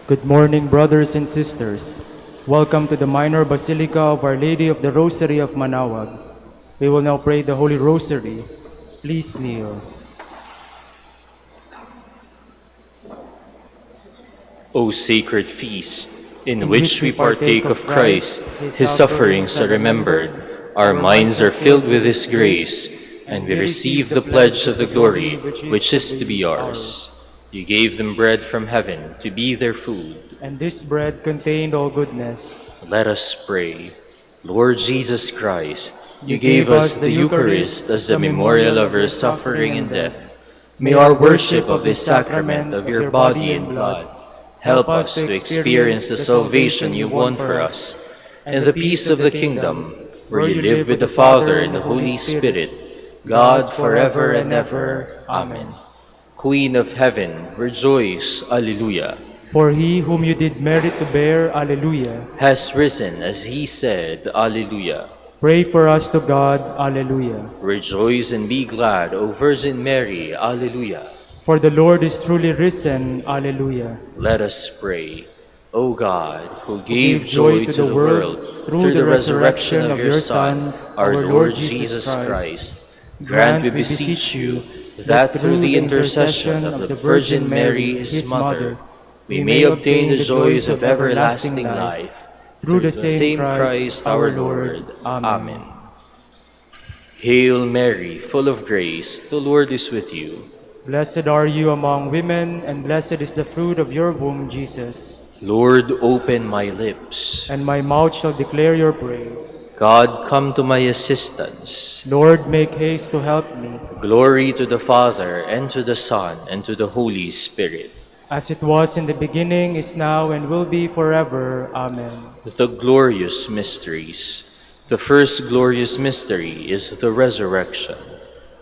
Good morning, brothers and sisters. Welcome to the Minor Basilica of Our Lady of the Rosary of Manaoag. We will now pray the Holy Rosary. Please kneel. O sacred feast, in which we partake of Christ, His sufferings are remembered, our minds are filled with His grace, and we receive the pledge of the glory which is to be ours. You gave them bread from heaven to be their food. And this bread contained all goodness. Let us pray. Lord Jesus Christ, you gave us the Eucharist as a memorial of your suffering and death. May our worship of this sacrament of your body and blood help us to experience the salvation you won for us, and the peace of the kingdom, where you live with the Father and the Holy Spirit, God forever and ever. Amen. Queen of heaven, rejoice, Alleluia. For he whom you did merit to bear, Alleluia, Has risen as he said, Alleluia. pray for us to God, Alleluia. Rejoice and be glad, O Virgin Mary, Alleluia. For the Lord is truly risen, Alleluia. Let us pray. O God, who gave joy to the world through the resurrection of your Son, our Lord Jesus Christ, grant, we beseech you, that through the intercession of the Virgin Mary, his Mother, we may obtain the joys of everlasting life. Through the same Christ our Lord. Amen. Hail Mary, full of grace, the Lord is with you. Blessed are you among women, and blessed is the fruit of your womb, Jesus. Lord, open my lips, And my mouth shall declare your praise. God, come to my assistance. Lord, make haste to help me. Glory to the Father, and to the Son, and to the Holy Spirit. As it was in the beginning, is now, and will be forever. Amen. The glorious mysteries. The first glorious mystery is the resurrection.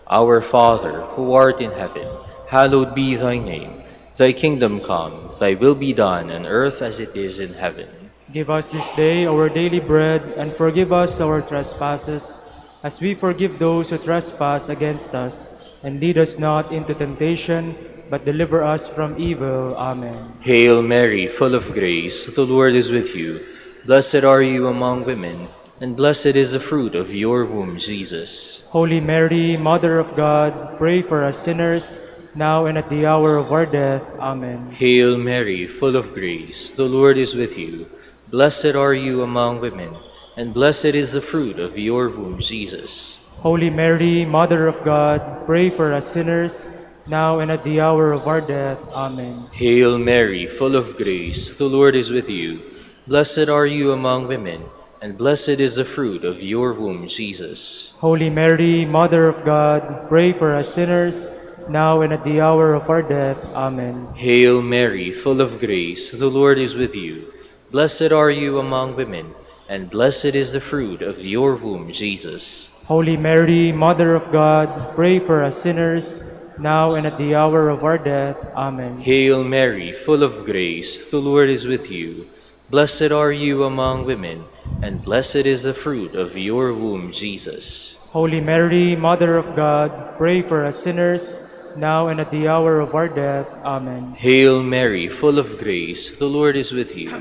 Our Father, who art in heaven, hallowed be thy name. Thy kingdom come, thy will be done on earth as it is in heaven. Give us this day our daily bread, and forgive us our trespasses, as we forgive those who trespass against us. And lead us not into temptation, but deliver us from evil. Amen. Hail Mary, full of grace, the Lord is with you. Blessed are you among women, and blessed is the fruit of your womb, Jesus. Holy Mary, Mother of God, pray for us sinners, now and at the hour of our death. Amen. Hail Mary, full of grace, the Lord is with you. Blessed are you among women, and blessed is the fruit of your womb, Jesus. Holy Mary, Mother of God, pray for us sinners, now and at the hour of our death. Amen. Hail Mary, full of grace, the Lord is with you. Blessed are you among women, and blessed is the fruit of your womb, Jesus. Holy Mary, Mother of God, pray for us sinners, now and at the hour of our death. Amen. Hail Mary, full of grace, the Lord is with you. Blessed are you among women, and blessed is the fruit of your womb, Jesus. Holy Mary, Mother of God, pray for us sinners, now and at the hour of our death. Amen. Hail Mary, full of grace, the Lord is with you. Blessed are you among women, and blessed is the fruit of your womb, Jesus. Holy Mary, Mother of God, pray for us sinners, now and at the hour of our death. Amen. Hail Mary, full of grace, the Lord is with you.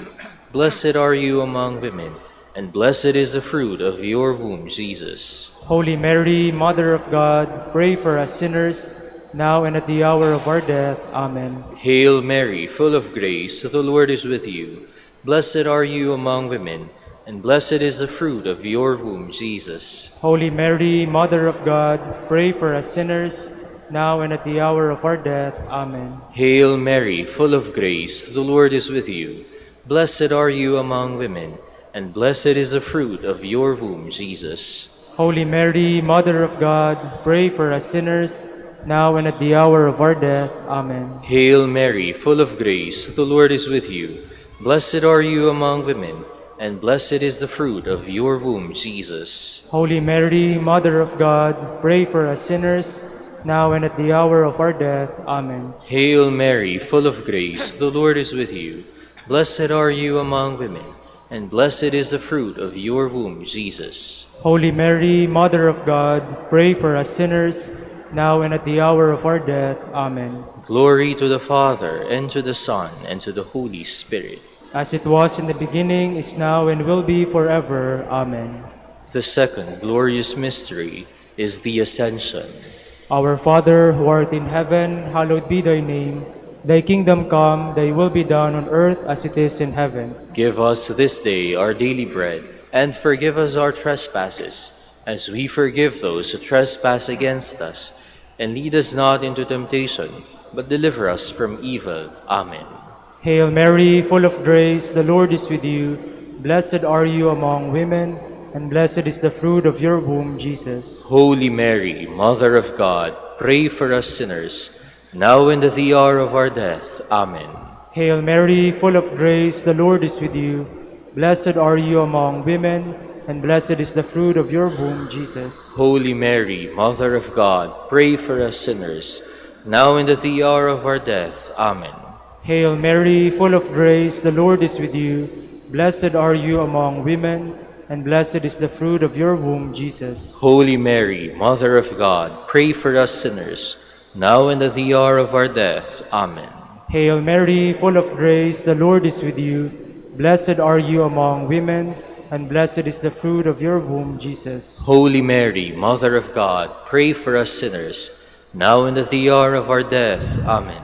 Blessed are you among women, and blessed is the fruit of your womb, Jesus. Holy Mary, Mother of God, pray for us sinners, now and at the hour of our death. Amen. Hail Mary, full of grace, the Lord is with you. Blessed are you among women, and blessed is the fruit of your womb, Jesus. Holy Mary, Mother of God, pray for us sinners, now and at the hour of our death. Amen. Hail Mary, full of grace, the Lord is with you. Blessed are you among women, and blessed is the fruit of your womb, Jesus. Holy Mary, Mother of God, pray for us sinners, now and at the hour of our death. Amen. Hail Mary, full of grace, the Lord is with you. Blessed are you among women, and blessed is the fruit of your womb, Jesus. Holy Mary, Mother of God, pray for us sinners, now and at the hour of our death. Amen. Hail Mary, full of grace, the Lord is with you. Blessed are you among women, and blessed is the fruit of your womb, Jesus. Holy Mary, Mother of God, pray for us sinners, now and at the hour of our death. Amen. Glory to the Father, and to the Son, and to the Holy Spirit. As it was in the beginning, is now, and will be forever. Amen. The second glorious mystery is the Ascension. Our Father, who art in heaven, hallowed be thy name. Thy kingdom come, thy will be done on earth as it is in heaven. Give us this day our daily bread, and forgive us our trespasses, as we forgive those who trespass against us. And lead us not into temptation, but deliver us from evil. Amen. Hail Mary, full of grace, the Lord is with you. Blessed are you among women, and blessed is the fruit of your womb, Jesus. Holy Mary, Mother of God, pray for us sinners, now and at the hour of our death. Amen. Hail Mary, full of grace, the Lord is with you. Blessed are you among women, and blessed is the fruit of your womb, Jesus. Holy Mary, Mother of God, pray for us sinners, now and at the hour of our death. Amen. Hail Mary, full of grace, the Lord is with you. Blessed are you among women, and blessed is the fruit of your womb, Jesus. Holy Mary, Mother of God, pray for us sinners, now and at the hour of our death. Amen. Hail Mary, full of grace, the Lord is with you. Blessed are you among women, and blessed is the fruit of your womb, Jesus. Holy Mary, Mother of God, pray for us sinners, now and at the hour of our death. Amen.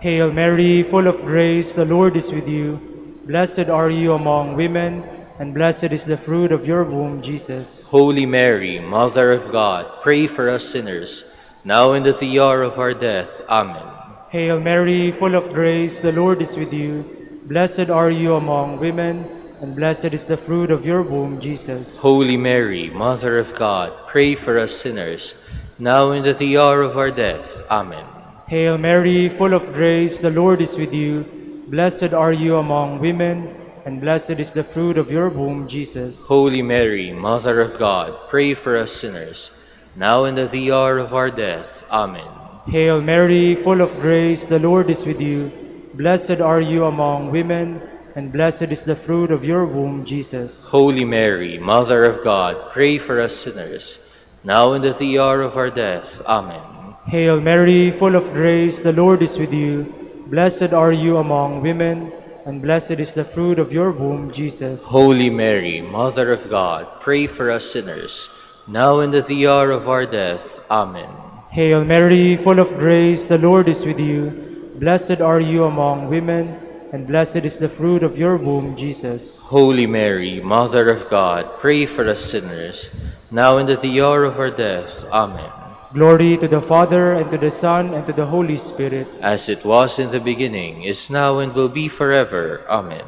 Hail Mary, full of grace, the Lord is with you. Blessed are you among women, and blessed is the fruit of your womb, Jesus. Holy Mary, Mother of God, pray for us sinners, now and at the hour of our death. Amen. Hail Mary, full of grace, the Lord is with you. Blessed are you among women, and blessed is the fruit of your womb, Jesus. Holy Mary, Mother of God, pray for us sinners, now and at the hour of our death. Amen. Hail Mary, full of grace, the Lord is with you. Blessed are you among women, and blessed is the fruit of your womb, Jesus. Holy Mary, Mother of God, pray for us sinners, now and at the hour of our death. Amen. Hail Mary, full of grace, the Lord is with you. Blessed are you among women, and blessed is the fruit of your womb, Jesus. Holy Mary, Mother of God, pray for us sinners, now and at the hour of our death. Amen. Hail Mary, full of grace, the Lord is with you. Blessed are you among women, and blessed is the fruit of your womb, Jesus. Holy Mary, Mother of God, pray for us sinners, now and at the hour of our death. Amen. Hail Mary, full of grace, the Lord is with you. Blessed are you among women, and blessed is the fruit of your womb, Jesus. Holy Mary, Mother of God, pray for us sinners, now and at the hour of our death. Amen. Glory to the Father, and to the Son, and to the Holy Spirit. As it was in the beginning, is now, and will be forever. Amen.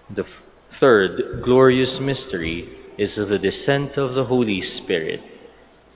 The third glorious mystery is the descent of the Holy Spirit.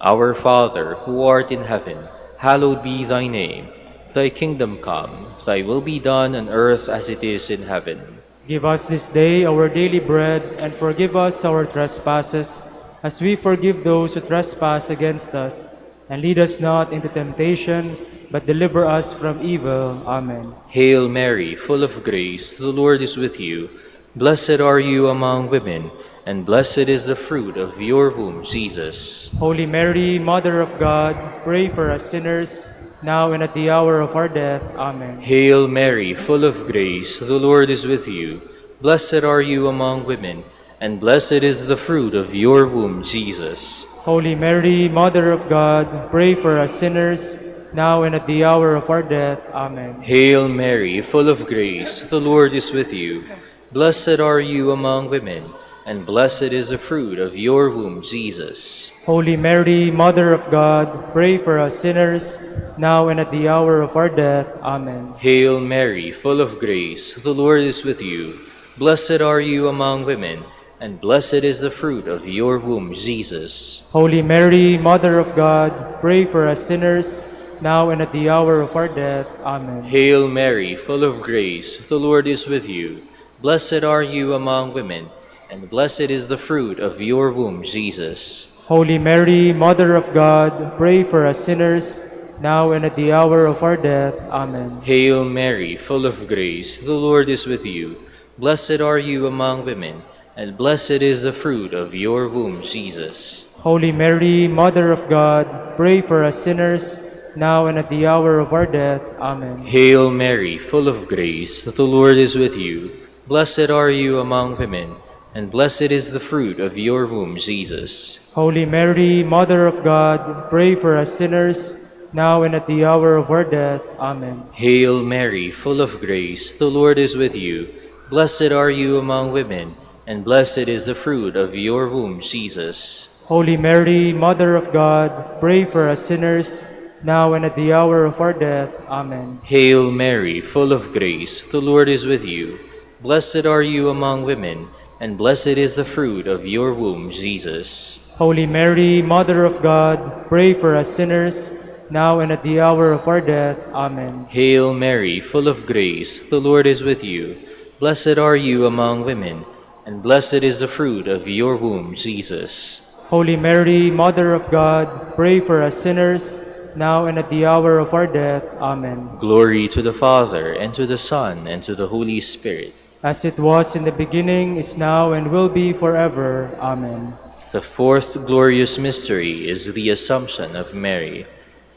Our Father, who art in heaven, hallowed be thy name. Thy kingdom come, thy will be done on earth as it is in heaven. Give us this day our daily bread, and forgive us our trespasses, as we forgive those who trespass against us. And lead us not into temptation, but deliver us from evil. Amen. Hail Mary, full of grace, the Lord is with you. Blessed are you among women, and blessed is the fruit of your womb, Jesus. Holy Mary, Mother of God, pray for us sinners, now and at the hour of our death. Amen. Hail Mary, full of grace, the Lord is with you. Blessed are you among women, and blessed is the fruit of your womb, Jesus. Holy Mary, Mother of God, pray for us sinners, now and at the hour of our death. Amen. Hail Mary, full of grace, the Lord is with you. Blessed are you among women, and blessed is the fruit of your womb, Jesus. Holy Mary, Mother of God, pray for us sinners, now and at the hour of our death. Amen. Hail Mary, full of grace, the Lord is with you. Blessed are you among women, and blessed is the fruit of your womb, Jesus. Holy Mary, Mother of God, pray for us sinners, now and at the hour of our death. Amen. Hail Mary, full of grace, the Lord is with you. Blessed are you among women, and blessed is the fruit of your womb, Jesus. Holy Mary, Mother of God, pray for us sinners, now and at the hour of our death. Amen. Hail Mary, full of grace, the Lord is with you. Blessed are you among women, and blessed is the fruit of your womb, Jesus. Holy Mary, Mother of God, pray for us sinners, now and at the hour of our death. Amen. Hail Mary, full of grace, the Lord is with you. Blessed are you among women, and blessed is the fruit of your womb, Jesus. Holy Mary, Mother of God, pray for us sinners, now and at the hour of our death. Amen. Hail Mary, full of grace, the Lord is with you. Blessed are you among women, and blessed is the fruit of your womb, Jesus. Holy Mary, Mother of God, pray for us sinners, now and at the hour of our death. Amen. Hail Mary, full of grace, the Lord is with you. Blessed are you among women, and blessed is the fruit of your womb, Jesus. Holy Mary, Mother of God, pray for us sinners, now and at the hour of our death. Amen. Hail Mary, full of grace, the Lord is with you. Blessed are you among women, and blessed is the fruit of your womb, Jesus. Holy Mary, Mother of God, pray for us sinners, now and at the hour of our death. Amen. Glory to the Father, and to the Son, and to the Holy Spirit. As it was in the beginning, is now, and will be forever. Amen. The fourth glorious mystery is the Assumption of Mary.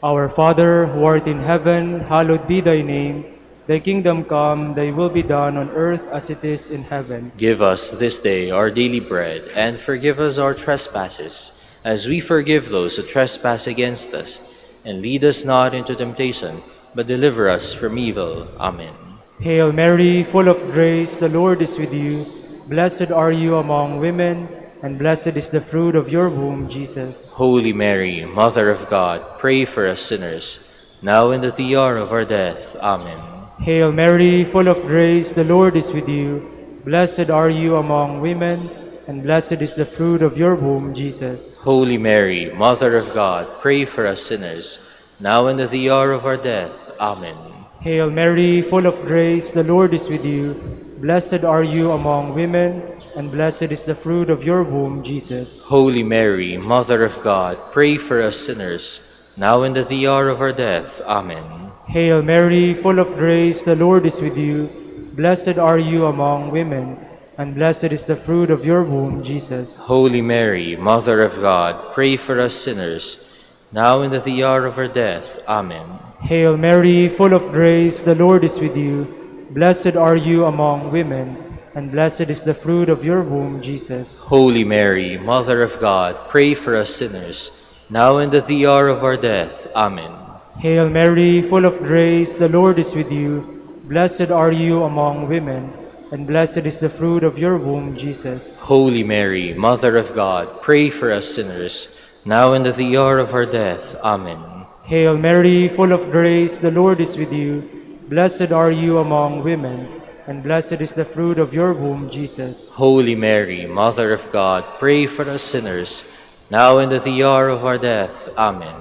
Our Father, who art in heaven, hallowed be thy name. Thy kingdom come, thy will be done on earth as it is in heaven. Give us this day our daily bread, and forgive us our trespasses, as we forgive those who trespass against us. And lead us not into temptation, but deliver us from evil. Amen. Hail Mary, full of grace, the Lord is with you. Blessed are you among women, and blessed is the fruit of your womb, Jesus. Holy Mary, Mother of God, pray for us sinners, now and at the hour of our death. Amen. Hail Mary, full of grace, the Lord is with you. Blessed are you among women, and blessed is the fruit of your womb, Jesus. Holy Mary, Mother of God, pray for us sinners, now and at the hour of our death. Amen. Hail Mary, full of grace, the Lord is with you. Blessed are you among women, and blessed is the fruit of your womb, Jesus. Holy Mary, Mother of God, pray for us sinners, now and at the hour of our death. Amen. Hail Mary, full of grace, the Lord is with you. Blessed are you among women, and blessed is the fruit of your womb, Jesus. Holy Mary, Mother of God, pray for us sinners, now and at the hour of our death. Amen. Hail Mary, full of grace, the Lord is with you. Blessed are you among women, and blessed is the fruit of your womb, Jesus. Holy Mary, Mother of God, pray for us sinners, now and at the hour of our death. Amen. Hail Mary, full of grace, the Lord is with you. Blessed are you among women, and blessed is the fruit of your womb, Jesus. Holy Mary, Mother of God, pray for us sinners, now and at the hour of our death. Amen. Hail Mary, full of grace, the Lord is with you. Blessed are you among women, and blessed is the fruit of your womb, Jesus. Holy Mary, Mother of God, pray for us sinners, now and at the hour of our death. Amen.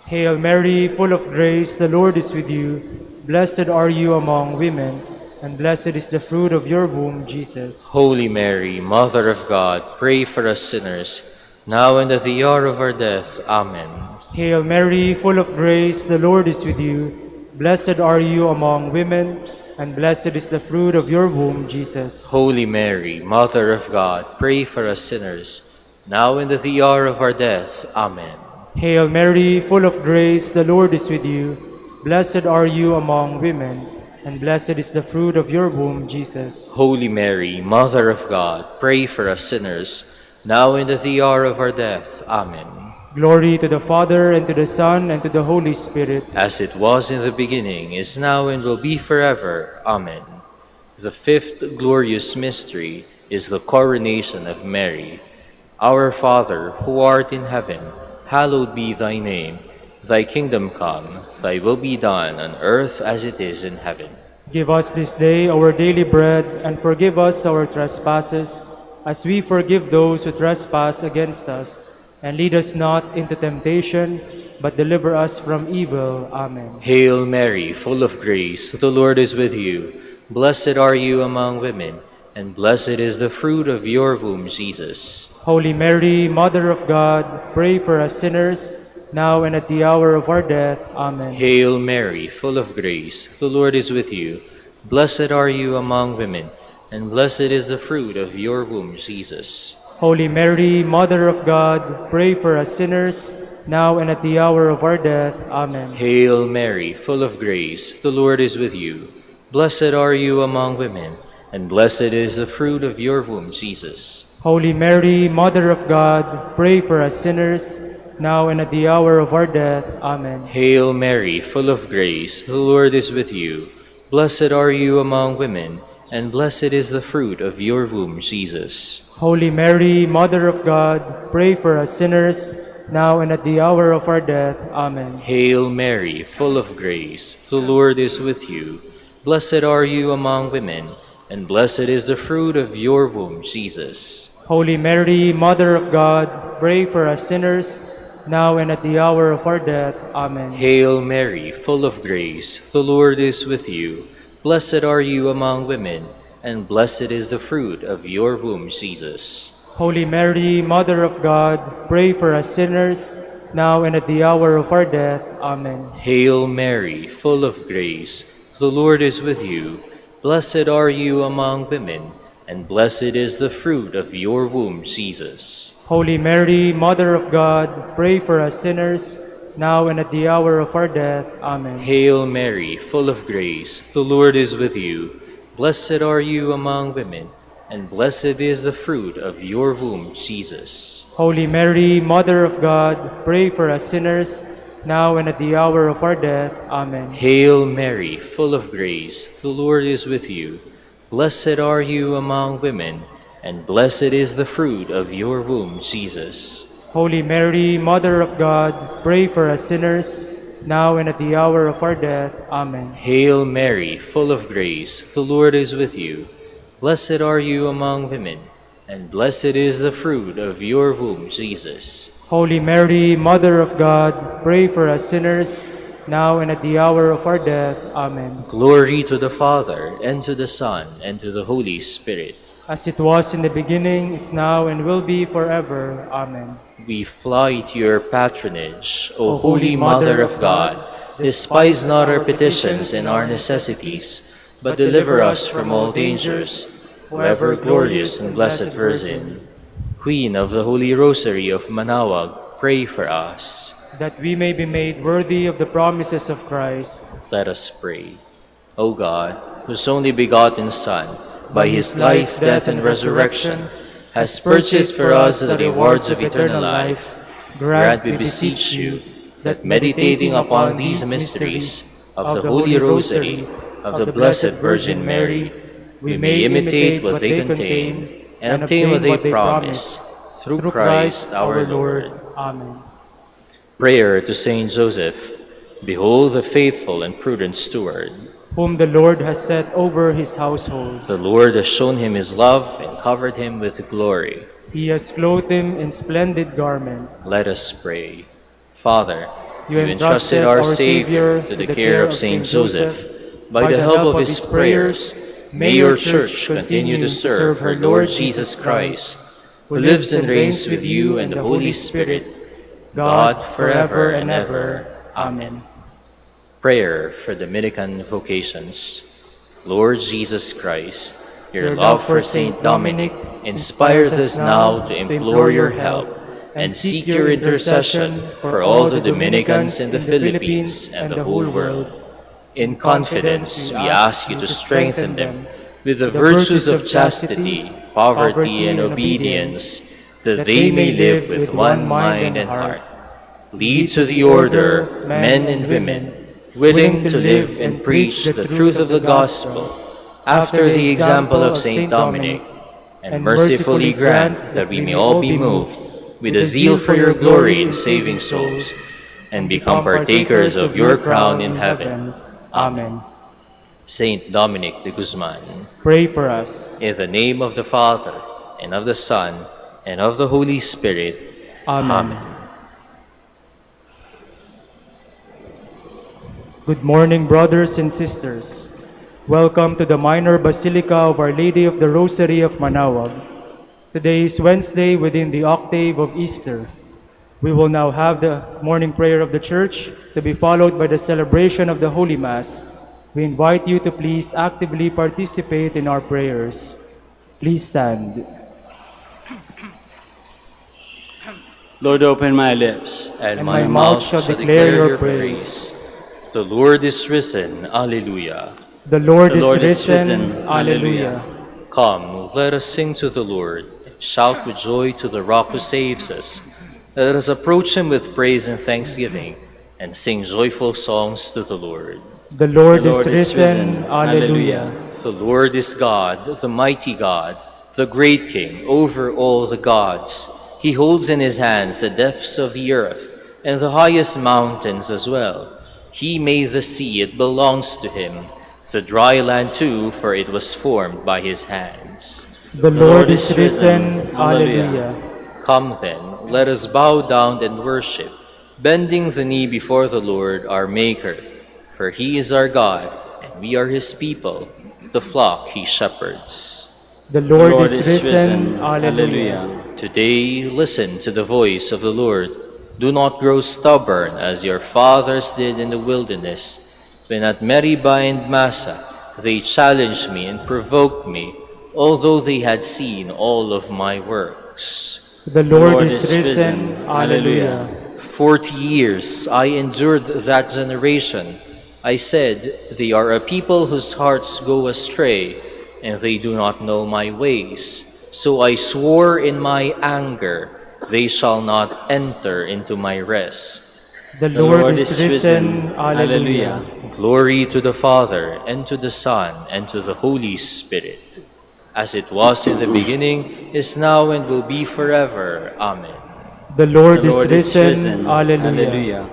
Hail Mary, full of grace, the Lord is with you. Blessed are you among women, and blessed is the fruit of your womb, Jesus. Holy Mary, Mother of God, pray for us sinners, now and at the hour of our death. Amen. Hail Mary, full of grace, the Lord is with you. Blessed are you among women, and blessed is the fruit of your womb, Jesus. Holy Mary, Mother of God, pray for us sinners, now and at the hour of our death. Amen. Hail Mary, full of grace, the Lord is with you. Blessed are you among women, and blessed is the fruit of your womb, Jesus. Holy Mary, Mother of God, pray for us sinners, now and at the hour of our death. Amen. Glory to the Father, and to the Son, and to the Holy Spirit. As it was in the beginning, is now, and will be forever. Amen. The fifth glorious mystery is the coronation of Mary. Our Father, who art in heaven, hallowed be thy name. Thy kingdom come, thy will be done on earth as it is in heaven. Give us this day our daily bread, and forgive us our trespasses, as we forgive those who trespass against us. And lead us not into temptation, but deliver us from evil. Amen. Hail Mary, full of grace, the Lord is with you. Blessed are you among women, and blessed is the fruit of your womb, Jesus. Holy Mary, Mother of God, pray for us sinners, now and at the hour of our death. Amen. Hail Mary, full of grace, the Lord is with you. Blessed are you among women, and blessed is the fruit of your womb, Jesus. Holy Mary, Mother of God, pray for us sinners, now and at the hour of our death. Amen. Hail Mary, full of grace, the Lord is with you. Blessed are you among women, and blessed is the fruit of your womb, Jesus. Holy Mary, Mother of God, pray for us sinners, now and at the hour of our death. Amen. Hail Mary, full of grace, the Lord is with you. Blessed are you among women, and blessed is the fruit of your womb, Jesus. Holy Mary, Mother of God, pray for us sinners, now and at the hour of our death. Amen. Hail Mary, full of grace, the Lord is with you. Blessed are you among women, and blessed is the fruit of your womb, Jesus. Holy Mary, Mother of God, pray for us sinners, now and at the hour of our death. Amen. Hail Mary, full of grace, the Lord is with you. Blessed are you among women, and blessed is the fruit of your womb, Jesus. Holy Mary, Mother of God, pray for us sinners, now and at the hour of our death. Amen. Hail Mary, full of grace, the Lord is with you. Blessed are you among women, and blessed is the fruit of your womb, Jesus. Holy Mary, Mother of God, pray for us sinners, now and at the hour of our death. Amen. Hail Mary, full of grace, the Lord is with you. Blessed are you among women, and blessed is the fruit of your womb, Jesus. Holy Mary, Mother of God, pray for us sinners, now and at the hour of our death. Amen. Hail Mary, full of grace, the Lord is with you. Blessed are you among women, and blessed is the fruit of your womb, Jesus. Holy Mary, Mother of God, pray for us sinners, now and at the hour of our death. Amen. Hail Mary, full of grace, the Lord is with you. Blessed are you among women, and blessed is the fruit of your womb, Jesus. Holy Mary, Mother of God, pray for us sinners, now and at the hour of our death. Amen. Glory to the Father, and to the Son, and to the Holy Spirit. As it was in the beginning, is now, and will be forever. Amen. We fly to your patronage, O Holy Mother of God. Despise not our petitions and our necessities, but deliver us from all dangers. O ever glorious and blessed Virgin, Queen of the Holy Rosary of Manaoag, pray for us. That we may be made worthy of the promises of Christ. Let us pray. O God, whose only begotten Son, by his life, death, and resurrection, has purchased for us the rewards of eternal life, grant, we beseech you, that meditating upon these mysteries of the Holy Rosary of the Blessed Virgin Mary, we may imitate what they contain and obtain what they promise, through Christ our Lord. Amen. Prayer to Saint Joseph. Behold the faithful and prudent steward, whom the Lord has set over his household. The Lord has shown him his love and covered him with glory. He has clothed him in splendid garment. Let us pray. Father, You you entrusted our Savior to the care of Saint Joseph. By the help of his prayers, may your Church continue to serve her Lord Jesus Christ, who lives and reigns with you and the Holy Spirit, God, forever and ever. Amen. Prayer for Dominican vocations. Lord Jesus Christ, your love for Saint Dominic inspires us now to implore your help and seek your intercession for all the Dominicans in the Philippines and the whole world. In confidence, we ask you to strengthen them with the virtues of chastity, poverty, and obedience, that they may live with one mind and heart. Lead to the order men and women, willing to live and preach the truth of the gospel, after the example of Saint Dominic, and mercifully grant that we may all be moved with a zeal for your glory in saving souls, and become partakers of your crown in heaven. Amen. Saint Dominic de Guzman, pray for us. in the name of the Father, and of the Son, and of the Holy Spirit. Amen. Good morning, brothers and sisters. Welcome to the Minor Basilica of Our Lady of the Rosary of Manaoag. Today is Wednesday within the Octave of Easter. We will now have the morning prayer of the Church to be followed by the celebration of the Holy Mass. We invite you to please actively participate in our prayers. Please stand. Lord, open my lips. And And my my mouth mouth shall shall declare declare your your praise. The Lord is risen. Alleluia. The Lord The is Lord is risen. risen. Alleluia. Come, let us sing to the Lord. Shout with joy to the rock who saves us. Let us approach him with praise and thanksgiving, and sing joyful songs to the Lord. The Lord, The Lord is is risen. risen. Alleluia. The Lord is God, the mighty God, the great King over all the gods. He holds in his hands the depths of the earth and the highest mountains as well. He made the sea, it belongs to him, the dry land too, for it was formed by his hands. The Lord is risen. Alleluia. Come then, let us bow down and worship, bending the knee before the Lord our Maker. For he is our God, and we are his people, the flock he shepherds. The Lord is risen. Alleluia. Today, listen to the voice of the Lord. Do not grow stubborn as your fathers did in the wilderness, when at Meribah and Massa they challenged me and provoked me, although they had seen all of my works. The Lord is risen. Alleluia. 40 years I endured that generation. I said, they are a people whose hearts go astray, and they do not know my ways. So I swore in my anger, they shall not enter into my rest. The Lord is risen. Alleluia. Glory to the Father, and to the Son, and to the Holy Spirit, as it was in the beginning, is now, and will be forever. Amen. The Lord, The Lord is risen. Alleluia. Alleluia.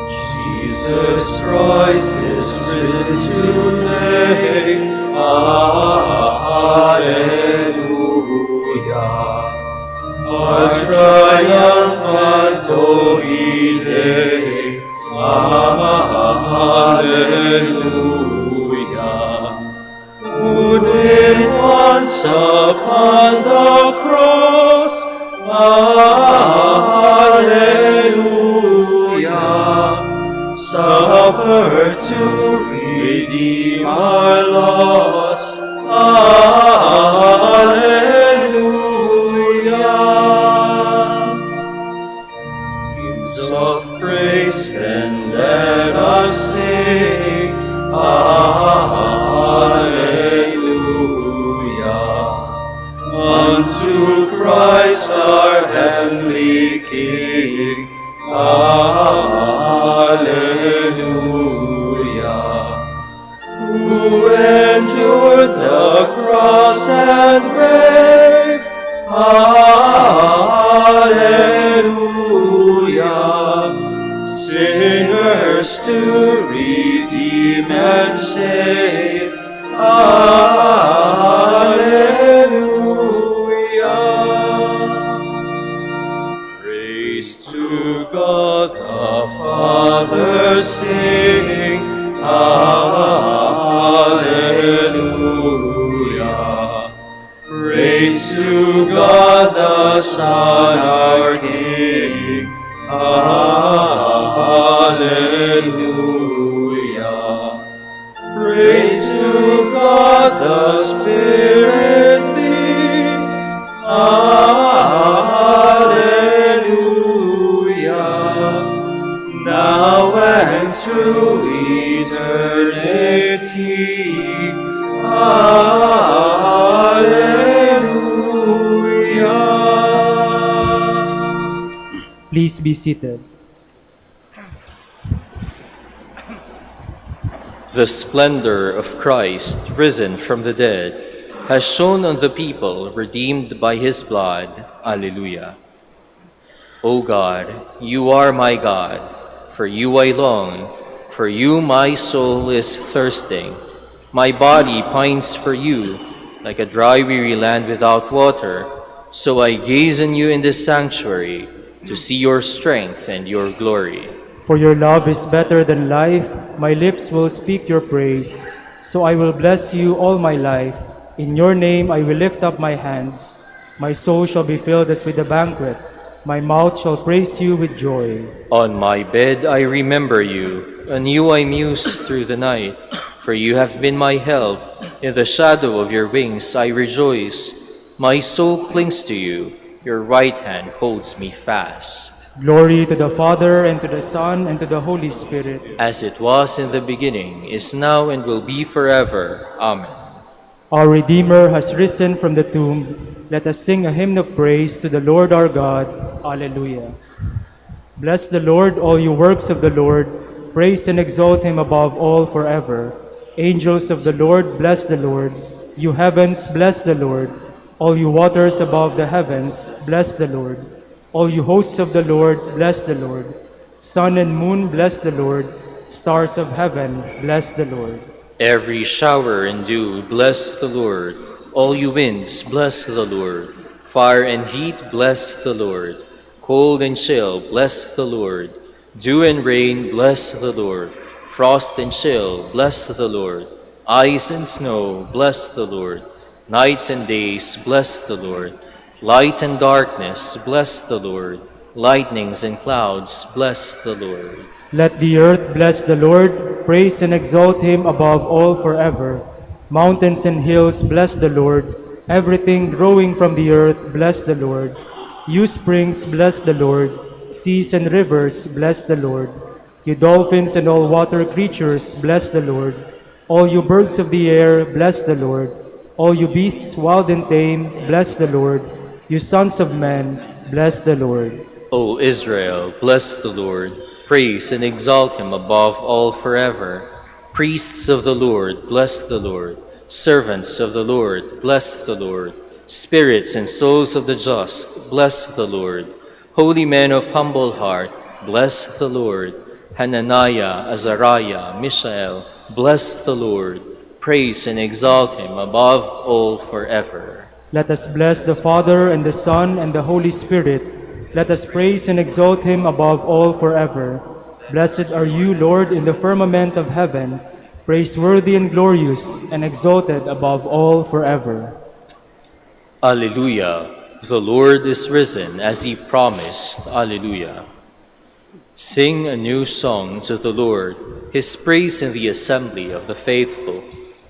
Jesus Christ is risen today. Alleluia. Our triumphant holy day. Alleluia. Wounded once upon the cross. Alleluia. Suffered to redeem our loss. Alleluia. Hymns of praise then let us sing. Alleluia. Unto Christ our heavenly King. Alleluia. Who endured the cross and grave. Alleluia. Sinners to redeem and save. Alleluia. Praise to God the Father, sing. Alleluia. Praise to God the Son, our King. Alleluia. Praise to God the Spirit be. Alleluia. Now and through eternity. Alleluia. Please be seated. The splendor of Christ, risen from the dead, has shone on the people redeemed by his blood. Alleluia. O God, you are my God. For you I long. For you my soul is thirsting. My body pines for you, like a dry, weary land without water. So I gaze on you in this sanctuary, to see your strength and your glory. For your love is better than life. My lips will speak your praise. So I will bless you all my life. In your name I will lift up my hands. My soul shall be filled as with a banquet. My mouth shall praise you with joy. On my bed I remember you, on you I muse through the night. For you have been my help, in the shadow of your wings I rejoice. My soul clings to you, your right hand holds me fast. Glory to the Father, and to the Son, and to the Holy Spirit. As it was in the beginning, is now, and will be forever. Amen. Our Redeemer has risen from the tomb. Let us sing a hymn of praise to the Lord our God. Alleluia. Bless the Lord, all you works of the Lord. Praise and exalt him above all forever. Angels of the Lord, bless the Lord. You heavens, bless the Lord. All you waters above the heavens, bless the Lord. All you hosts of the Lord, bless the Lord. Sun and moon, bless the Lord. Stars of heaven, bless the Lord. Every shower and dew, bless the Lord. All you winds, bless the Lord. Fire and heat, bless the Lord. Cold and chill, bless the Lord. Dew and rain, bless the Lord. Frost and chill, bless the Lord. Ice and snow, bless the Lord. Nights and days, bless the Lord. Light and darkness, bless the Lord. Lightnings and clouds, bless the Lord. Let the earth bless the Lord. Praise and exalt him above all forever. Mountains and hills, bless the Lord. Everything growing from the earth, bless the Lord. You springs, bless the Lord. Seas and rivers, bless the Lord. You dolphins and all water creatures, bless the Lord. All you birds of the air, bless the Lord. All you beasts wild and tame, bless the Lord. You sons of men, bless the Lord. O Israel, bless the Lord. Praise and exalt him above all forever. Priests of the Lord, bless the Lord. Servants of the Lord, bless the Lord. Spirits and souls of the just, bless the Lord. Holy men of humble heart, bless the Lord. Hananiah, Azariah, Mishael, bless the Lord. Praise and exalt him above all forever. Let us bless the Father, and the Son, and the Holy Spirit. Let us praise and exalt him above all forever. Blessed are you, Lord, in the firmament of heaven, praiseworthy and glorious, and exalted above all forever. Alleluia. The Lord is risen as he promised. Alleluia. Sing a new song to the Lord, his praise in the assembly of the faithful.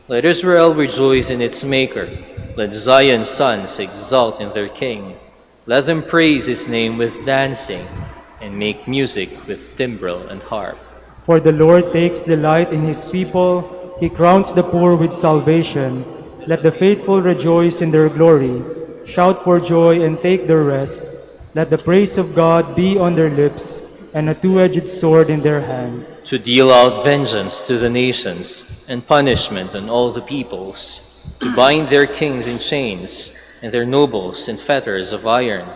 Let Israel rejoice in its Maker. Let Zion's sons exult in their King. Let them praise his name with dancing, and make music with timbrel and harp. For the Lord takes delight in his people. He crowns the poor with salvation. Let the faithful rejoice in their glory. Shout for joy and take their rest. Let the praise of God be on their lips, and a two-edged sword in their hand. To deal out vengeance to the nations, and punishment on all the peoples. To bind their kings in chains, and their nobles in fetters of iron.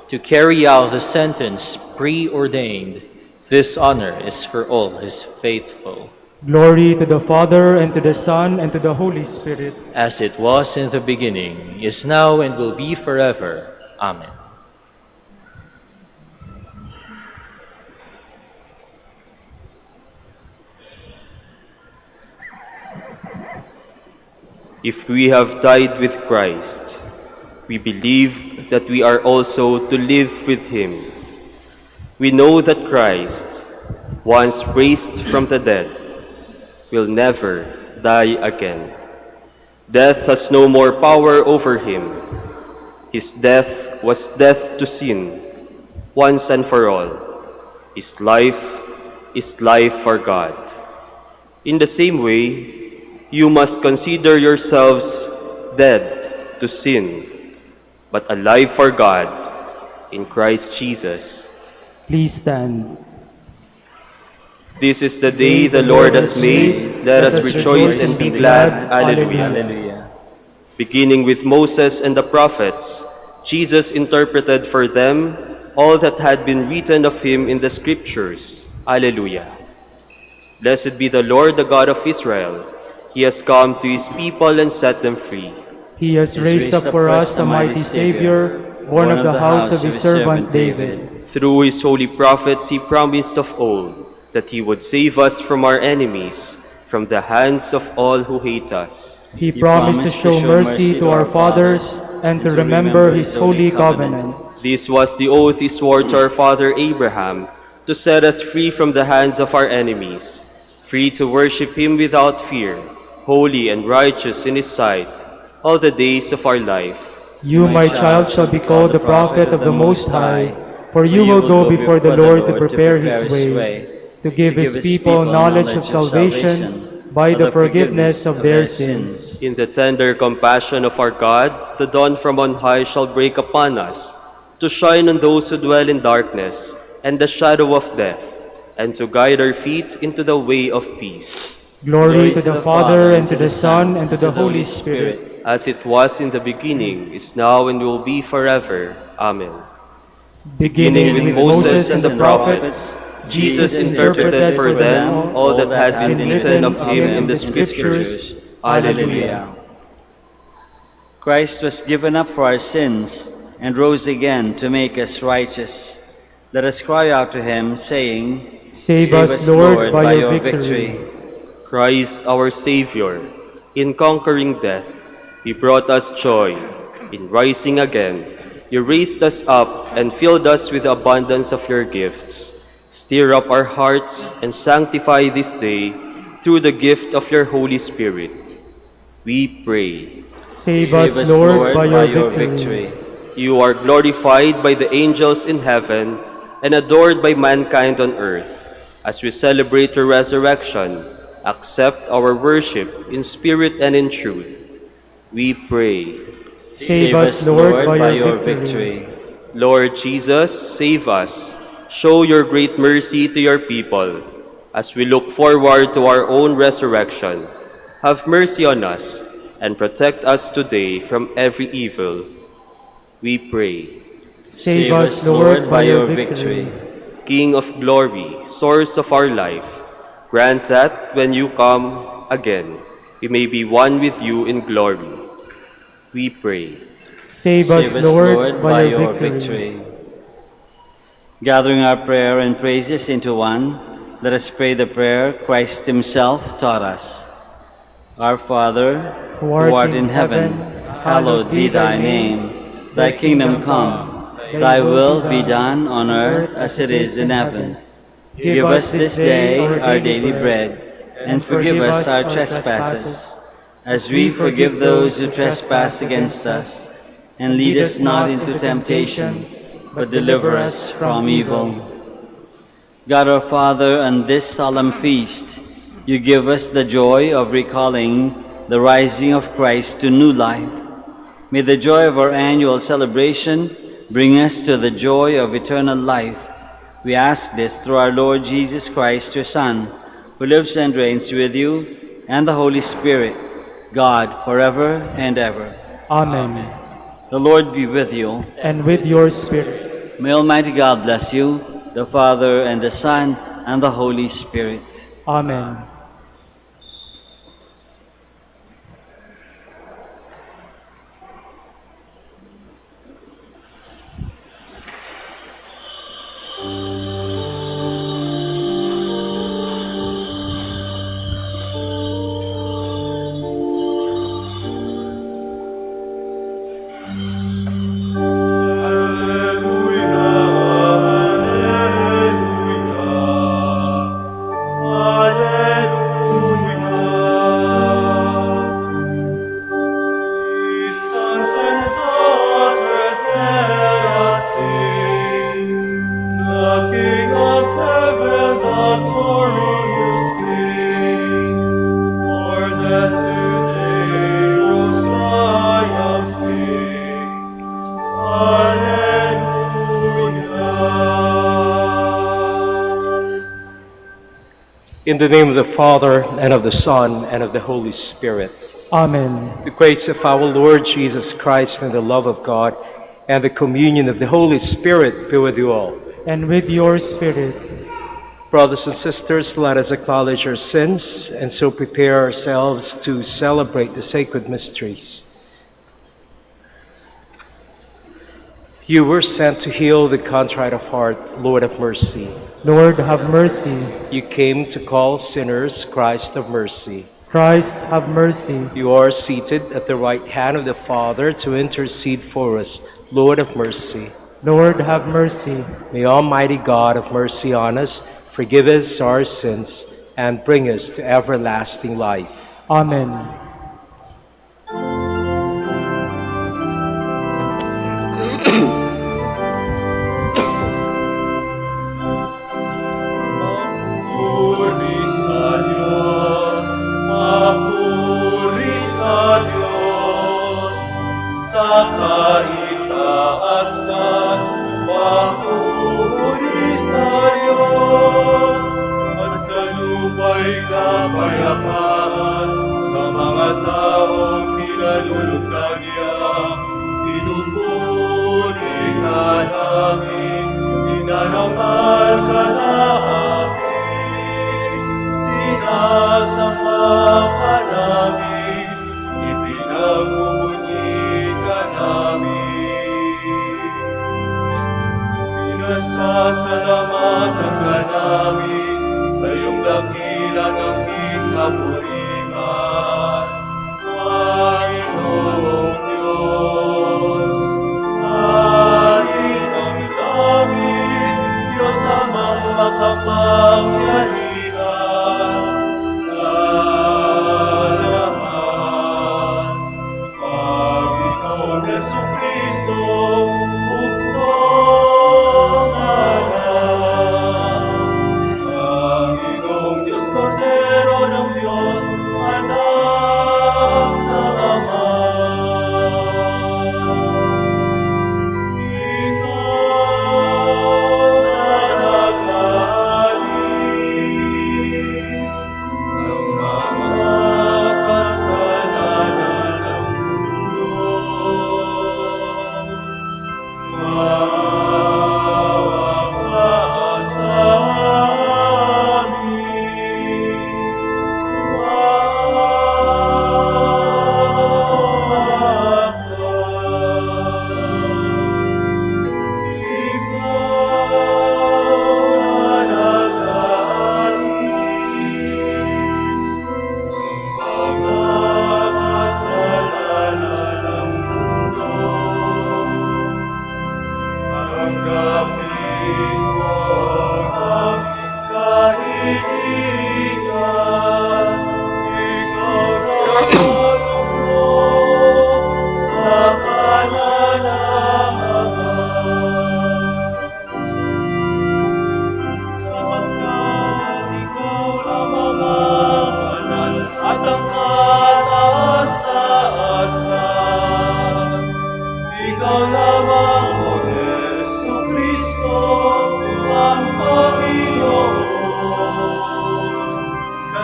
To carry out the sentence preordained. This honor is for all his faithful. Glory to the Father, and to the Son, and to the Holy Spirit. As it was in the beginning, is now, and will be forever. Amen. If we have died with Christ, we believe that we are also to live with him. We know that Christ, once raised from the dead, will never die again. Death has no more power over him. His death was death to sin, once and for all. His life is life for God. In the same way, you must consider yourselves dead to sin, but alive for God in Christ Jesus. Please stand. This is the day the Lord has made. Let us rejoice and be glad. Alleluia. Alleluia. Beginning with Moses and the prophets, Jesus interpreted for them all that had been written of him in the Scriptures. Alleluia. Blessed be the Lord, the God of Israel. He has come to his people and set them free. He has raised up for us a mighty Savior, born of the house of his servant David. Through his holy prophets he promised of old that he would save us from our enemies, from the hands of all who hate us. He promised to show mercy to our fathers and to remember his holy covenant. This was the oath he swore to our father Abraham, to set us free from the hands of our enemies, free to worship him without fear, holy and righteous in his sight, all the days of our life. You, my child, shall be called the prophet of the Most High, for you will go before the Lord to prepare his way, to give his people knowledge of salvation by the forgiveness of their sins. In the tender compassion of our God, the dawn from on high shall break upon us, to shine on those who dwell in darkness and the shadow of death, and to guide our feet into the way of peace. Glory to the Father, and to the Son, and to the Holy Spirit. As it was in the beginning, is now, and will be forever. Amen. Beginning with Moses and the prophets, Jesus interpreted for them all that had been written of him in the Scriptures. Alleluia. Christ was given up for our sins and rose again to make us righteous. Let us cry out to him, saying, Save us, Lord, by your victory. Christ our Savior, in conquering death, he brought us joy. In rising again, you raised us up and filled us with the abundance of your gifts. Stir up our hearts and sanctify this day through the gift of your Holy Spirit. We pray. Save us, Lord, by your victory. You are glorified by the angels in heaven and adored by mankind on earth. As we celebrate your resurrection, accept our worship in spirit and in truth. We pray. Save us, Lord, by your victory. Lord Jesus, save us. Show your great mercy to your people. As we look forward to our own resurrection, have mercy on us and protect us today from every evil. We pray. Save us, Lord, by your victory. King of glory, source of our life, grant that when you come again, we may be one with you in glory. We pray. Save us, Lord, by your victory. Gathering our prayer and praises into one, let us pray the prayer Christ himself taught us. Our Father, who art in heaven, hallowed be thy name. Thy kingdom come, thy will be done on earth as it is in heaven. Give us this day our daily bread, and forgive us our trespasses, as we forgive those who trespass against us. And lead us not into temptation, but deliver us from evil. God our Father, on this solemn feast, you give us the joy of recalling the rising of Christ to new life. May the joy of our annual celebration bring us to the joy of eternal life. We ask this through our Lord Jesus Christ, your Son, who lives and reigns with you and the Holy Spirit, God, forever and ever. Amen. The Lord be with you. And with your spirit. May Almighty God bless you, the Father, and the Son, and the Holy Spirit. Amen. In the name of the Father, and of the Son, and of the Holy Spirit. Amen. The grace of our Lord Jesus Christ, and the love of God, and the communion of the Holy Spirit be with you all. And with your spirit. Brothers and sisters, let us acknowledge our sins, and so prepare ourselves to celebrate the sacred mysteries. You were sent to heal the contrite of heart. Lord, have mercy. Lord, have mercy. You came to call sinners. Christ, have mercy. Christ, have mercy. You are seated at the right hand of the Father to intercede for us. Lord, have mercy. Lord, have mercy. May Almighty God have mercy on us, forgive us our sins, and bring us to everlasting life. Amen. Papuri sa Diyos, papuri sa Diyos, sa kaitaasan, papuri sa Diyos, at sa lupa'y kapayapaan, sa mga taong pinalulugdan niya, pinupuri ka namin, inarangal ka namin, sinasamba ka namin, ipinagmumuni ka namin. Pinasasalamatan ka namin sa iyong dakila ng kapurihan, Panginoong Diyos. Hari ng langit, Diyos amang makapangyarihan sa lahat. Panginoong Jesucristo, bugtong anak. Panginoong Diyos, Kordero ng Diyos, anak ng Ama.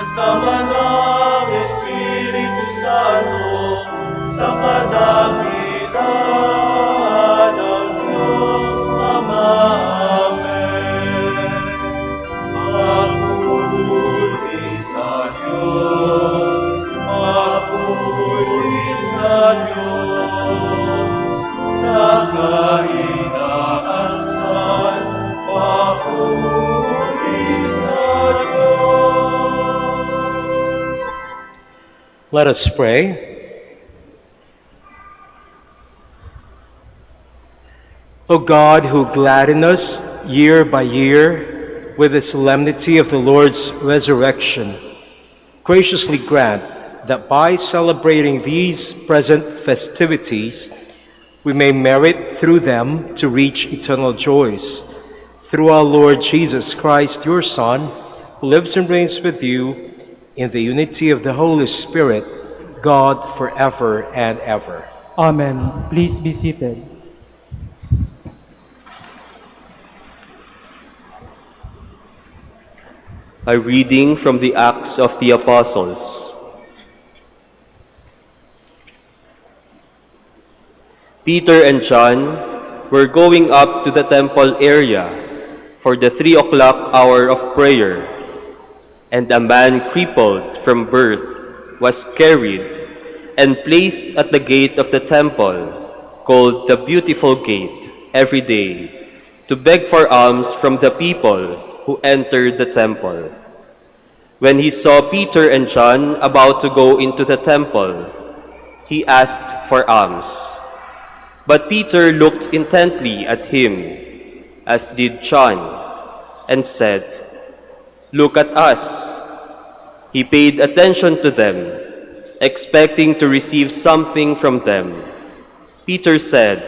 Kasama ng Espiritu Santo sa kadakilaan ng Diyos Ama. Amen. Papuri sa Diyos, papuri sa Diyos, sa kainaasan, papuri sa Diyos. Let us pray. O God, who gladden us year by year with the solemnity of the Lord's resurrection, graciously grant that by celebrating these present festivities, we may merit through them to reach eternal joys. Through our Lord Jesus Christ, your Son, who lives and reigns with you in the unity of the Holy Spirit, God forever and ever. Amen. Please be seated. A reading from the Acts of the Apostles. Peter and John were going up to the temple area for the 3 o'clock hour of prayer, and a man crippled from birth was carried and placed at the gate of the temple, called the Beautiful Gate, every day, to beg for alms from the people who entered the temple. When he saw Peter and John about to go into the temple, he asked for alms. But Peter looked intently at him, as did John, and said, "Look at us." He paid attention to them, expecting to receive something from them. Peter said,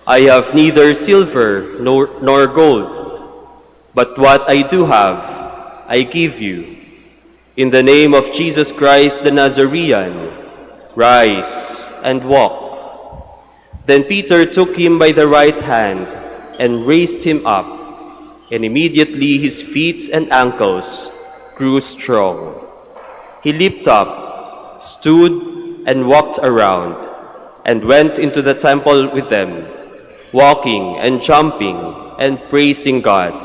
"I have neither silver nor gold, but what I do have, I give you. In the name of Jesus Christ the Nazarene, rise and walk." Then Peter took him by the right hand and raised him up, and immediately his feet and ankles grew strong. He leaped up, stood, and walked around, and went into the temple with them, walking and jumping and praising God.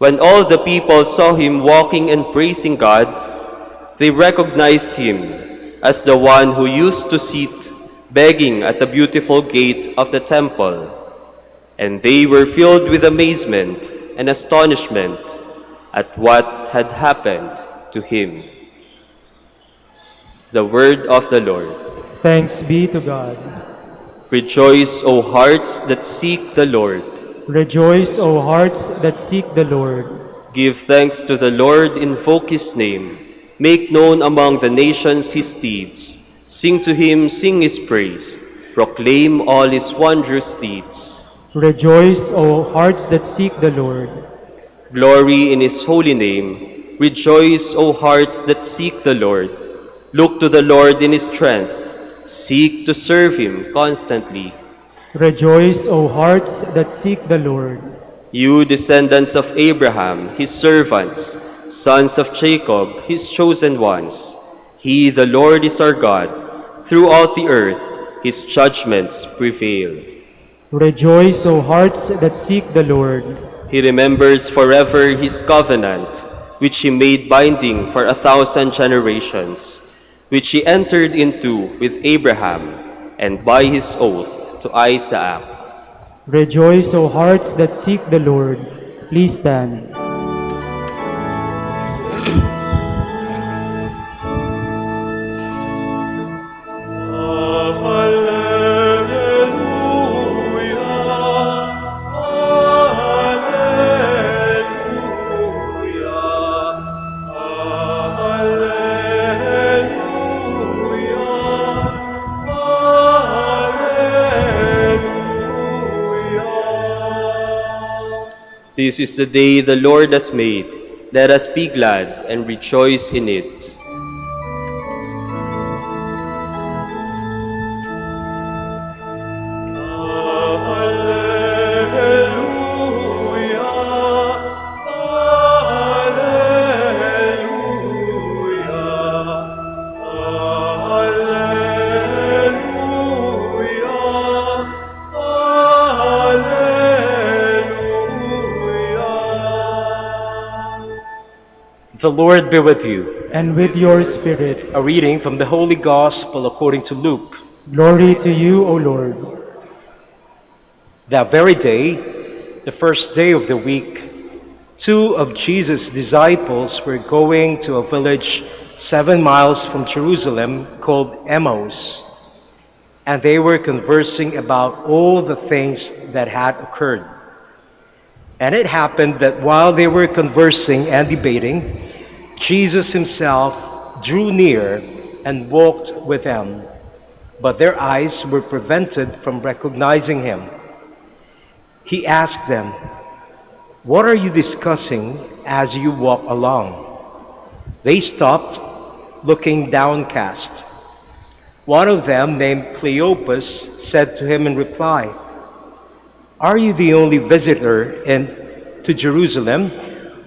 When all the people saw him walking and praising God, they recognized him as the one who used to sit begging at the beautiful gate of the temple, and they were filled with amazement and astonishment at what had happened to him. The word of the Lord. Thanks be to God. Rejoice, O hearts that seek the Lord. Rejoice, O hearts that seek the Lord. Give thanks to the Lord, invoke his name. Make known among the nations his deeds. Sing to him, sing his praise. Proclaim all his wondrous deeds. Rejoice, O hearts that seek the Lord. Glory in his holy name. Rejoice, O hearts that seek the Lord. Look to the Lord in his strength. Seek to serve him constantly. Rejoice, O hearts that seek the Lord. You descendants of Abraham, his servants, sons of Jacob, his chosen ones. He, the Lord, is our God. Throughout the earth, his judgments prevail. Rejoice, O hearts that seek the Lord. He remembers forever his covenant, which he made binding for 1,000 generations, which he entered into with Abraham, and by his oath to Isaac. Rejoice, O hearts that seek the Lord. Please stand. This is the day the Lord has made. Let us be glad and rejoice in it. The Lord be with you. And with your spirit. A reading from the Holy Gospel according to Luke. Glory to you, O Lord. That very day, the first day of the week, 2 of Jesus' disciples were going to a village 7 miles from Jerusalem called Emmaus, and they were conversing about all the things that had occurred. And it happened that while they were conversing and debating, Jesus himself drew near and walked with them, but their eyes were prevented from recognizing him. He asked them, "What are you discussing as you walk along?" They stopped, looking downcast. One of them, named Cleopas, said to him in reply, "Are you the only visitor to Jerusalem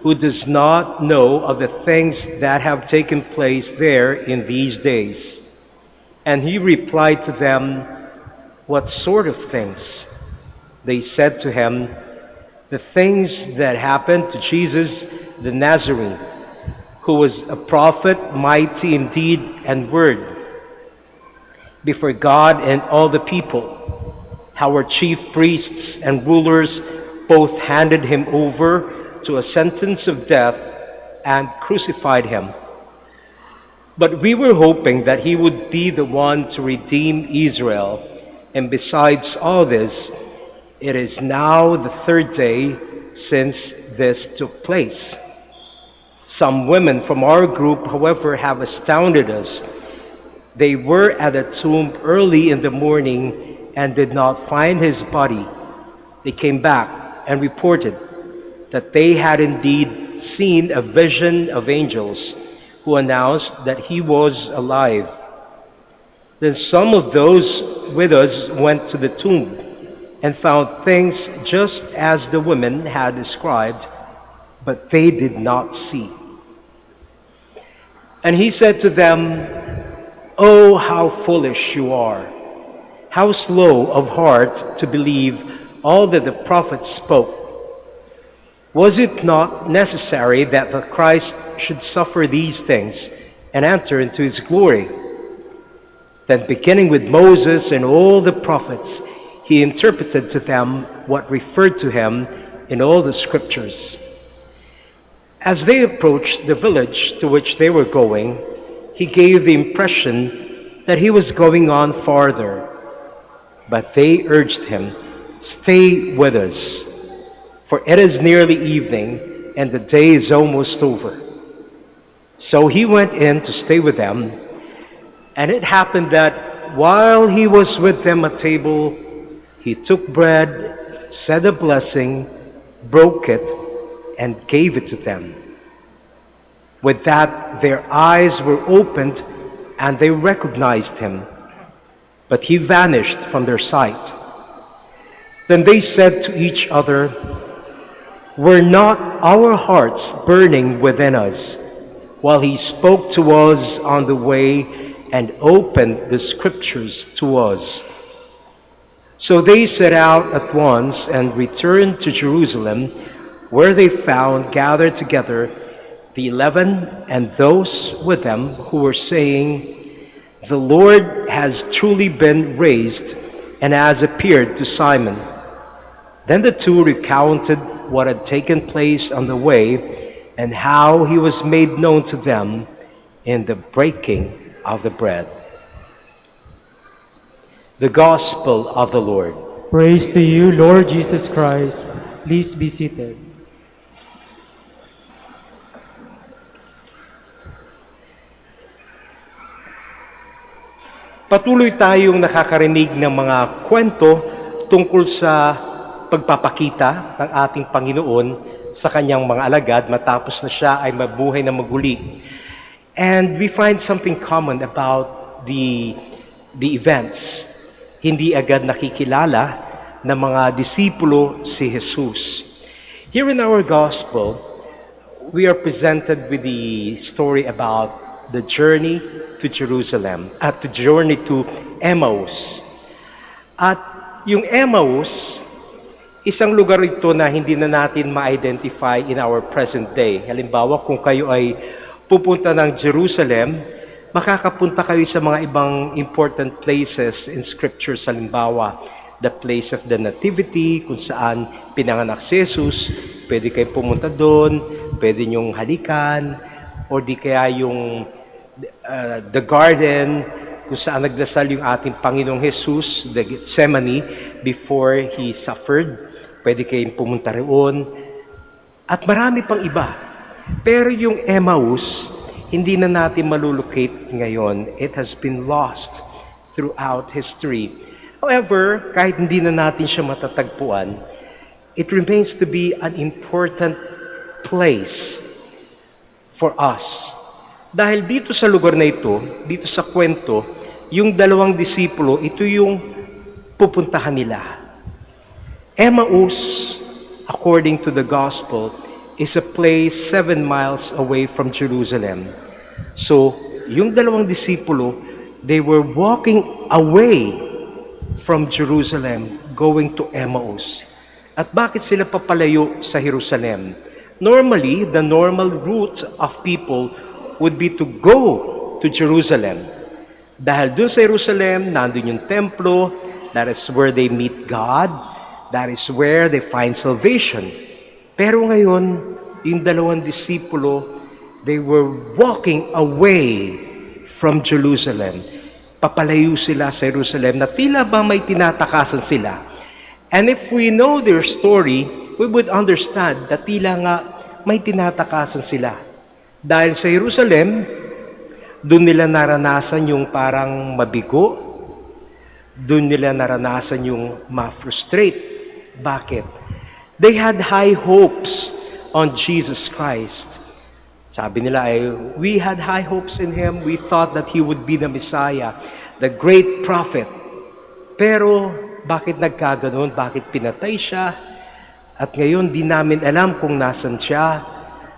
who does not know of the things that have taken place there in these days?" And he replied to them, "What sort of things?" They said to him, "The things that happened to Jesus the Nazarene, who was a prophet, mighty in deed and word, before God and all the people. How our chief priests and rulers both handed him over to a sentence of death and crucified him. But we were hoping that he would be the one to redeem Israel. And besides all this, it is now the third day since this took place. Some women from our group, however, have astounded us. They were at the tomb early in the morning and did not find his body. They came back and reported that they had indeed seen a vision of angels who announced that he was alive. Then some of those with us went to the tomb and found things just as the women had described, but they did not see. And he said to them, "Oh, how foolish you are! How slow of heart to believe all that the prophets spoke. Was it not necessary that the Christ should suffer these things and enter into his glory?" Then beginning with Moses and all the prophets, he interpreted to them what referred to him in all the scriptures. As they approached the village to which they were going, he gave the impression that he was going on farther. But they urged him, "Stay with us, for it is nearly evening and the day is almost over." So he went in to stay with them, and it happened that while he was with them at table, he took bread, said a blessing, broke it, and gave it to them. With that, their eyes were opened and they recognized him, but he vanished from their sight. Then they said to each other, "Were not our hearts burning within us while he spoke to us on the way and opened the scriptures to us?" So they set out at once and returned to Jerusalem, where they found gathered together the 11 and those with them who were saying, "The Lord has truly been raised and has appeared to Simon." Then the two recounted what had taken place on the way and how he was made known to them in the breaking of the bread. The Gospel of the Lord. Praise to you, Lord Jesus Christ. Please be seated. Patuloy tayong nakakarinig ng mga kwento tungkol sa pagpapakita ng ating Panginoon sa kanyang mga alagad matapos na siya ay mabuhay na maguli. And we find something common about the events. Hindi agad nakikilala ng mga disipulo si Jesus. Here in our gospel, we are presented with the story about the journey to Jerusalem, at the journey to Emmaus. At yung Emmaus, isang lugar ito na hindi na natin ma-identify in our present day. Halimbawa, kung kayo ay pupunta ng Jerusalem, makakapunta kayo sa mga ibang important places in Scripture. Halimbawa, the place of the Nativity, kung saan pinanganak si Jesus, pwede kayo pumunta doon, pwede nyong halikan, o di kaya yung the garden, kung saan nagdasal yung ating Panginoong Jesus, the Gethsemane, before He suffered, pwede kayong pumunta roon, at marami pang iba. Pero yung Emmaus, hindi na natin malulocate ngayon. It has been lost throughout history. However, kahit hindi na natin siya matatagpuan, it remains to be an important place for us. Dahil dito sa lugar na ito, dito sa kwento, yung dalawang disipulo, ito yung pupuntahan nila. Emmaus, according to the gospel, is a place 7 miles away from Jerusalem. So, yung dalawang disipulo, they were walking away from Jerusalem, going to Emmaus. At bakit sila papalayo sa Jerusalem? Normally, the normal route of people would be to go to Jerusalem. Dahil doon sa Jerusalem, nandun yung templo, that is where they meet God, that is where they find salvation. Pero ngayon, yung dalawang disipulo, they were walking away from Jerusalem. papalayo sila sa Jerusalem na tila ba may tinatakasan sila. And if we know their story, we would understand that tila nga may tinatakasan sila. Dahil sa Jerusalem, doon nila naranasan yung parang mabigo, doon nila naranasan yung ma-frustrate. Bakit? They had high hopes on Jesus Christ. Sabi nila we had high hopes in Him. We thought that He would be the Messiah, the great prophet. Pero bakit nagkaganon? Bakit pinatay siya? At ngayon, di namin alam kung nasan siya.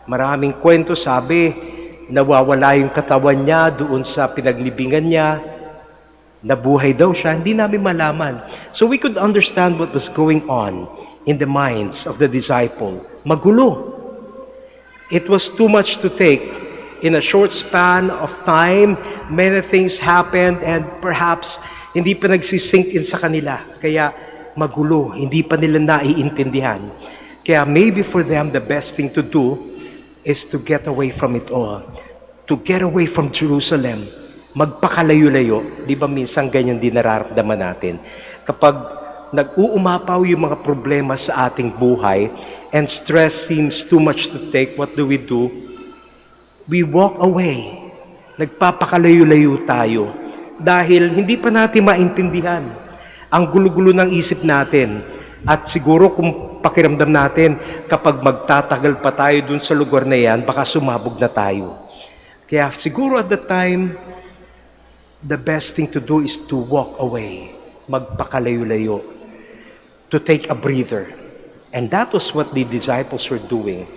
Maraming kwento, sabi, nawawala yung katawan niya doon sa pinaglibingan niya. Nabuhay daw siya. Hindi namin malaman. So we could understand what was going on in the minds of the disciple. Magulo. It was too much to take. In a short span of time, many things happened and perhaps hindi pa nagsisink in sa kanila. Kaya magulo, hindi pa nila naiintindihan. Kaya maybe for them, the best thing to do is to get away from it all. To get away from Jerusalem. Magpakalayo-layo. Di ba minsan ganyan din nararamdaman natin? Kapag nag-uumapaw yung mga problema sa ating buhay and stress seems too much to take, what do? We walk away. Nagpapakalayo-layo tayo. Dahil hindi pa natin maintindihan ang gulo-gulo ng isip natin. At siguro kung pakiramdam natin, kapag magtatagal pa tayo dun sa lugar na yan, baka sumabog na tayo. Kaya siguro at the time, the best thing to do is to walk away. Magpakalayo-layo. To take a breather. And that was what the disciples were doing.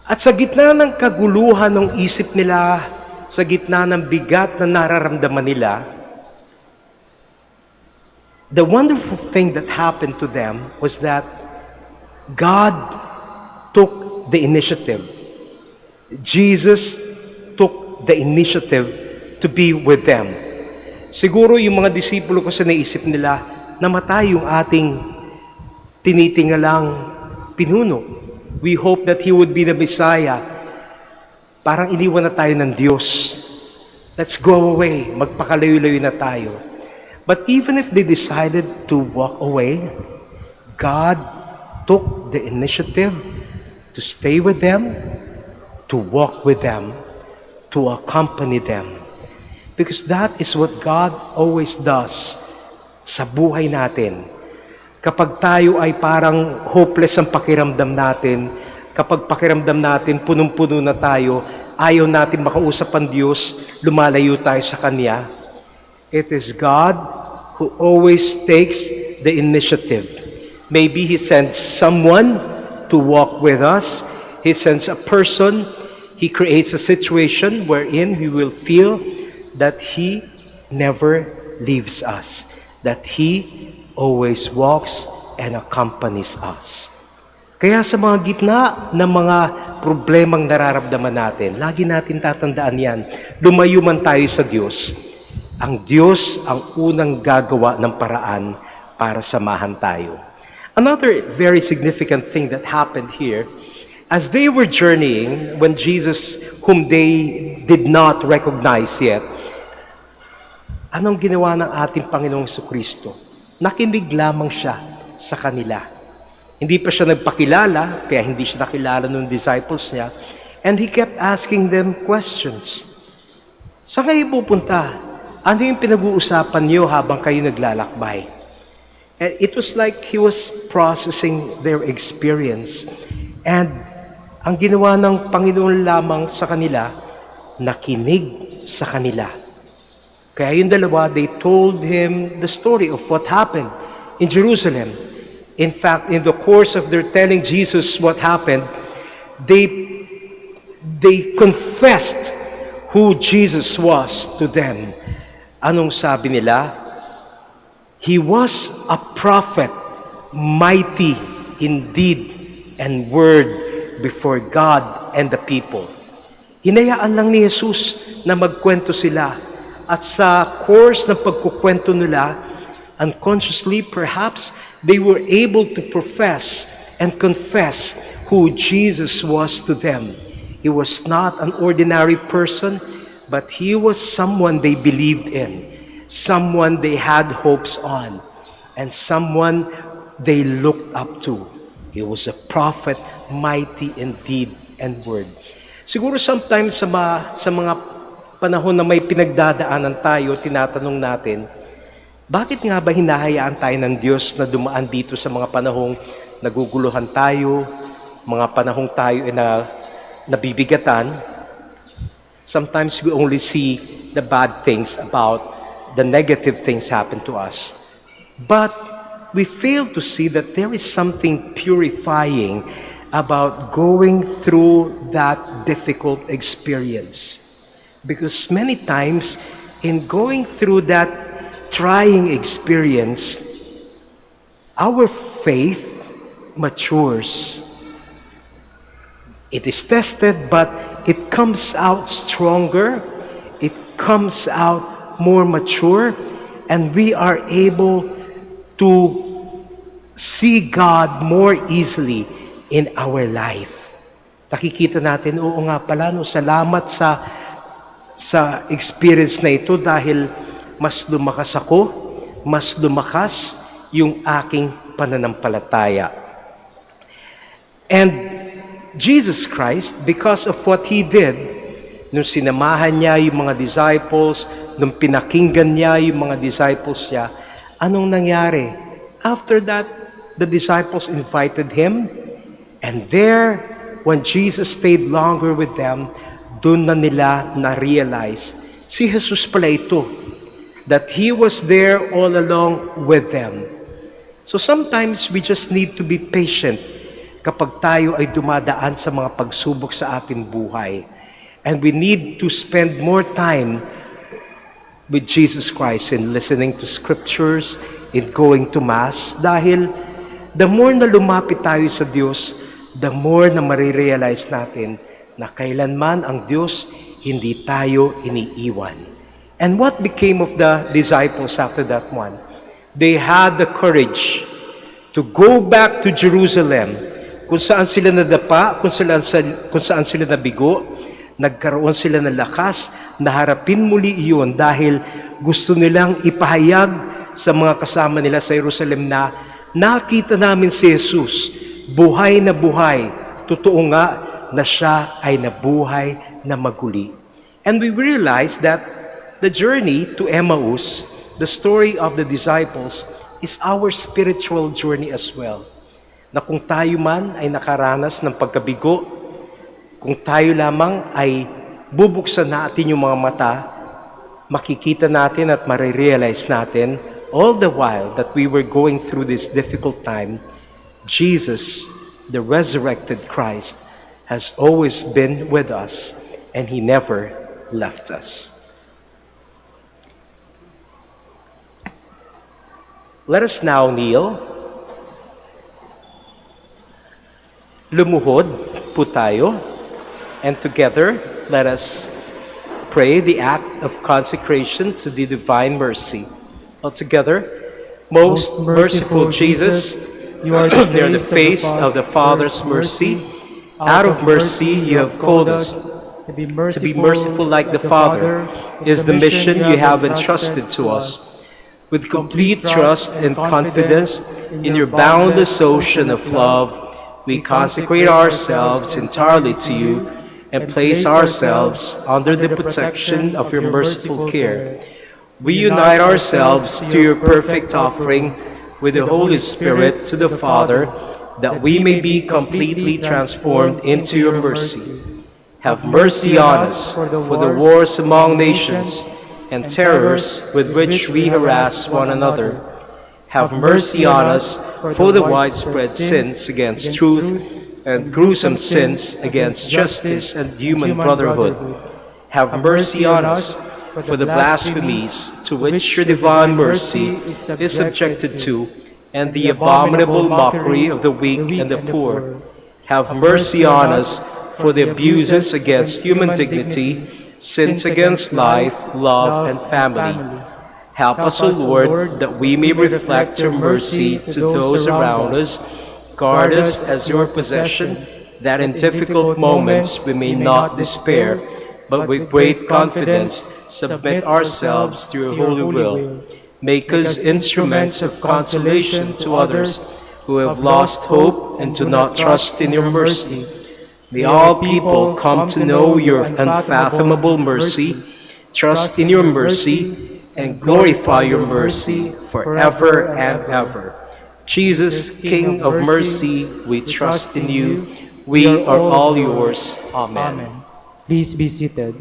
At sa gitna ng kaguluhan ng isip nila, sa gitna ng bigat na nararamdaman nila, the wonderful thing that happened to them was that God took the initiative. Jesus took the initiative to be with them. Siguro yung mga disipulo ko sa naisip nila, namatay yung ating tinitingalang pinuno. We hope that He would be the Messiah. Parang iniwan na tayo ng Diyos. Let's go away. Magpakalayo-layo na tayo. But even if they decided to walk away, God took the initiative to stay with them, to walk with them, to accompany them. Because that is what God always does sa buhay natin. Kapag tayo ay parang hopeless ang pakiramdam natin, kapag pakiramdam natin punong-puno na tayo, ayaw natin makausap ang Diyos, lumalayo tayo sa Kanya. It is God who always takes the initiative. Maybe He sends someone to walk with us. He sends a person. He creates a situation wherein we will feel that He never leaves us, that He always walks and accompanies us. Kaya sa mga gitna ng mga problemang nararamdaman natin, lagi natin tatandaan yan, lumayo man tayo sa Diyos, ang Diyos ang unang gagawa ng paraan para samahan tayo. Another very significant thing that happened here, as they were journeying, when Jesus, whom they did not recognize yet, anong ginawa ng ating Panginoong Jesucristo? Nakinig lamang siya sa kanila. Hindi pa siya nagpakilala, kaya hindi siya nakilala ng disciples niya. And He kept asking them questions. Saan kayo pupunta? Ano yung pinag-uusapan niyo habang kayo naglalakbay? And it was like He was processing their experience. And ang ginawa ng Panginoon lamang sa kanila, nakinig sa kanila. Kaya yung dalawa, they told Him the story of what happened in Jerusalem. In fact, in the course of their telling Jesus what happened, they confessed who Jesus was to them. Anong sabi nila? He was a prophet, mighty in deed and word before God and the people. Hinayaan lang ni Jesus na magkwento sila. At sa course ng pagkukwento nila, unconsciously perhaps, they were able to profess and confess who Jesus was to them. He was not an ordinary person, but he was someone they believed in, someone they had hopes on, and someone they looked up to. He was a prophet, mighty in deed and word. Siguro sometimes sa mga panahon na may pinagdadaanan tayo, tinatanong natin, bakit nga ba hinahayaan tayo ng Diyos na dumaan dito sa mga panahong naguguluhan tayo, mga panahong tayo ay nabibigatan? Sometimes we only see the bad things about the negative things happen to us. But we fail to see that there is something purifying about going through that difficult experience. Because many times, in going through that trying experience, our faith matures. It is tested, but it comes out stronger, it comes out more mature, and we are able to see God more easily in our life. Nakikita natin, oo nga pala, no, salamat sa experience na ito dahil mas lumakas ako, mas lumakas yung aking pananampalataya. And Jesus Christ, because of what He did, nung sinamahan niya yung mga disciples, nung pinakinggan niya yung mga disciples niya, anong nangyari? After that, the disciples invited Him, and there, when Jesus stayed longer with them, doon na nila na-realize, si Jesus pala ito, that He was there all along with them. So sometimes we just need to be patient kapag tayo ay dumadaan sa mga pagsubok sa ating buhay. And we need to spend more time with Jesus Christ in listening to scriptures, in going to Mass, dahil the more na lumapit tayo sa Diyos, the more na marirealize natin na kailanman ang Diyos hindi tayo iniiwan. And what became of the disciples after that one? They had the courage to go back to Jerusalem. Kung saan sila nadapa, kung saan sila nabigo, nagkaroon sila ng lakas na harapin muli iyon dahil gusto nilang ipahayag sa mga kasama nila sa Jerusalem na nakita namin si Jesus, buhay na buhay. Totoo nga na siya ay nabuhay na maguli. And we realize that the journey to Emmaus, the story of the disciples, is our spiritual journey as well. Na kung tayo man ay nakaranas ng pagkabigo, kung tayo lamang ay bubuksan natin yung mga mata, makikita natin at marirealize natin, all the while that we were going through this difficult time, Jesus, the resurrected Christ, has always been with us, and He never left us. Let us now kneel. Lumuhod po tayo, and together let us pray the act of consecration to the divine mercy. All together, most merciful Jesus, you are near the face of the Father's mercy. Out of mercy you have called us. To be merciful like the Father is the mission you have entrusted to us. With complete trust and confidence in your boundless ocean of love, we consecrate ourselves entirely to you and place ourselves under the protection of your merciful care. We unite ourselves to your perfect offering with the Holy Spirit to the Father, that we may be completely transformed into your mercy. Have mercy on us for the wars among nations and terrors with which we harass one another. Have mercy on us for the widespread sins against truth and gruesome sins against justice and human brotherhood. Have mercy on us for the blasphemies to which your divine mercy is subjected to, and the abominable mockery of the weak and the poor. Have mercy on us for the abuses against human dignity, sins against life, love, and family. Help us, O Lord, that we may reflect your mercy to those around us. Guard us as your possession, that in difficult moments we may not despair, but with great confidence submit ourselves to your holy will. Make us instruments of consolation to others who have lost hope and do not trust in your mercy. May all people come to know your unfathomable mercy, trust in your mercy, and glorify your mercy forever and ever. Jesus, King of mercy, we trust in you. We are all yours. Amen. Please be seated.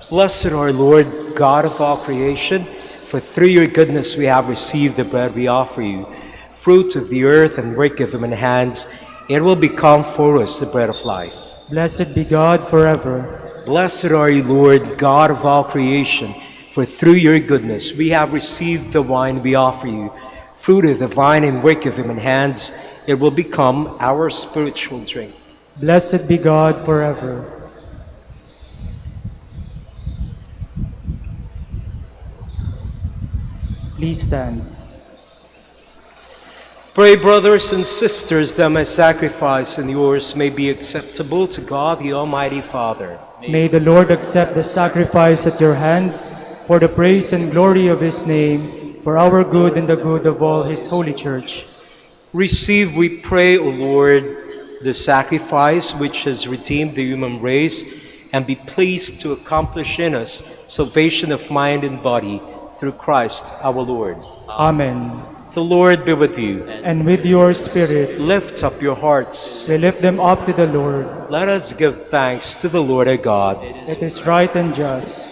Blessed are Lord, God of all creation, for through your goodness we have received the bread we offer you, fruit of the earth and work of human hands. It will become for us the bread of life. Blessed be God forever. Blessed are you, Lord, God of all creation, for through your goodness we have received the wine we offer you, fruit of the vine and work of human hands. It will become our spiritual drink. Blessed be God forever. Please stand. Pray, brothers and sisters, that my sacrifice and yours may be acceptable to God, the Almighty Father. May the Lord accept the sacrifice at your hands for the praise and glory of his name, for our good and the good of all his holy church. Receive, we pray, O Lord, the sacrifice which has redeemed the human race, and be pleased to accomplish in us salvation of mind and body, through Christ our Lord. Amen. The Lord be with you. And with your spirit, Lift up your hearts. we lift them up to the Lord. Let us give thanks to the Lord our God. It is right and just.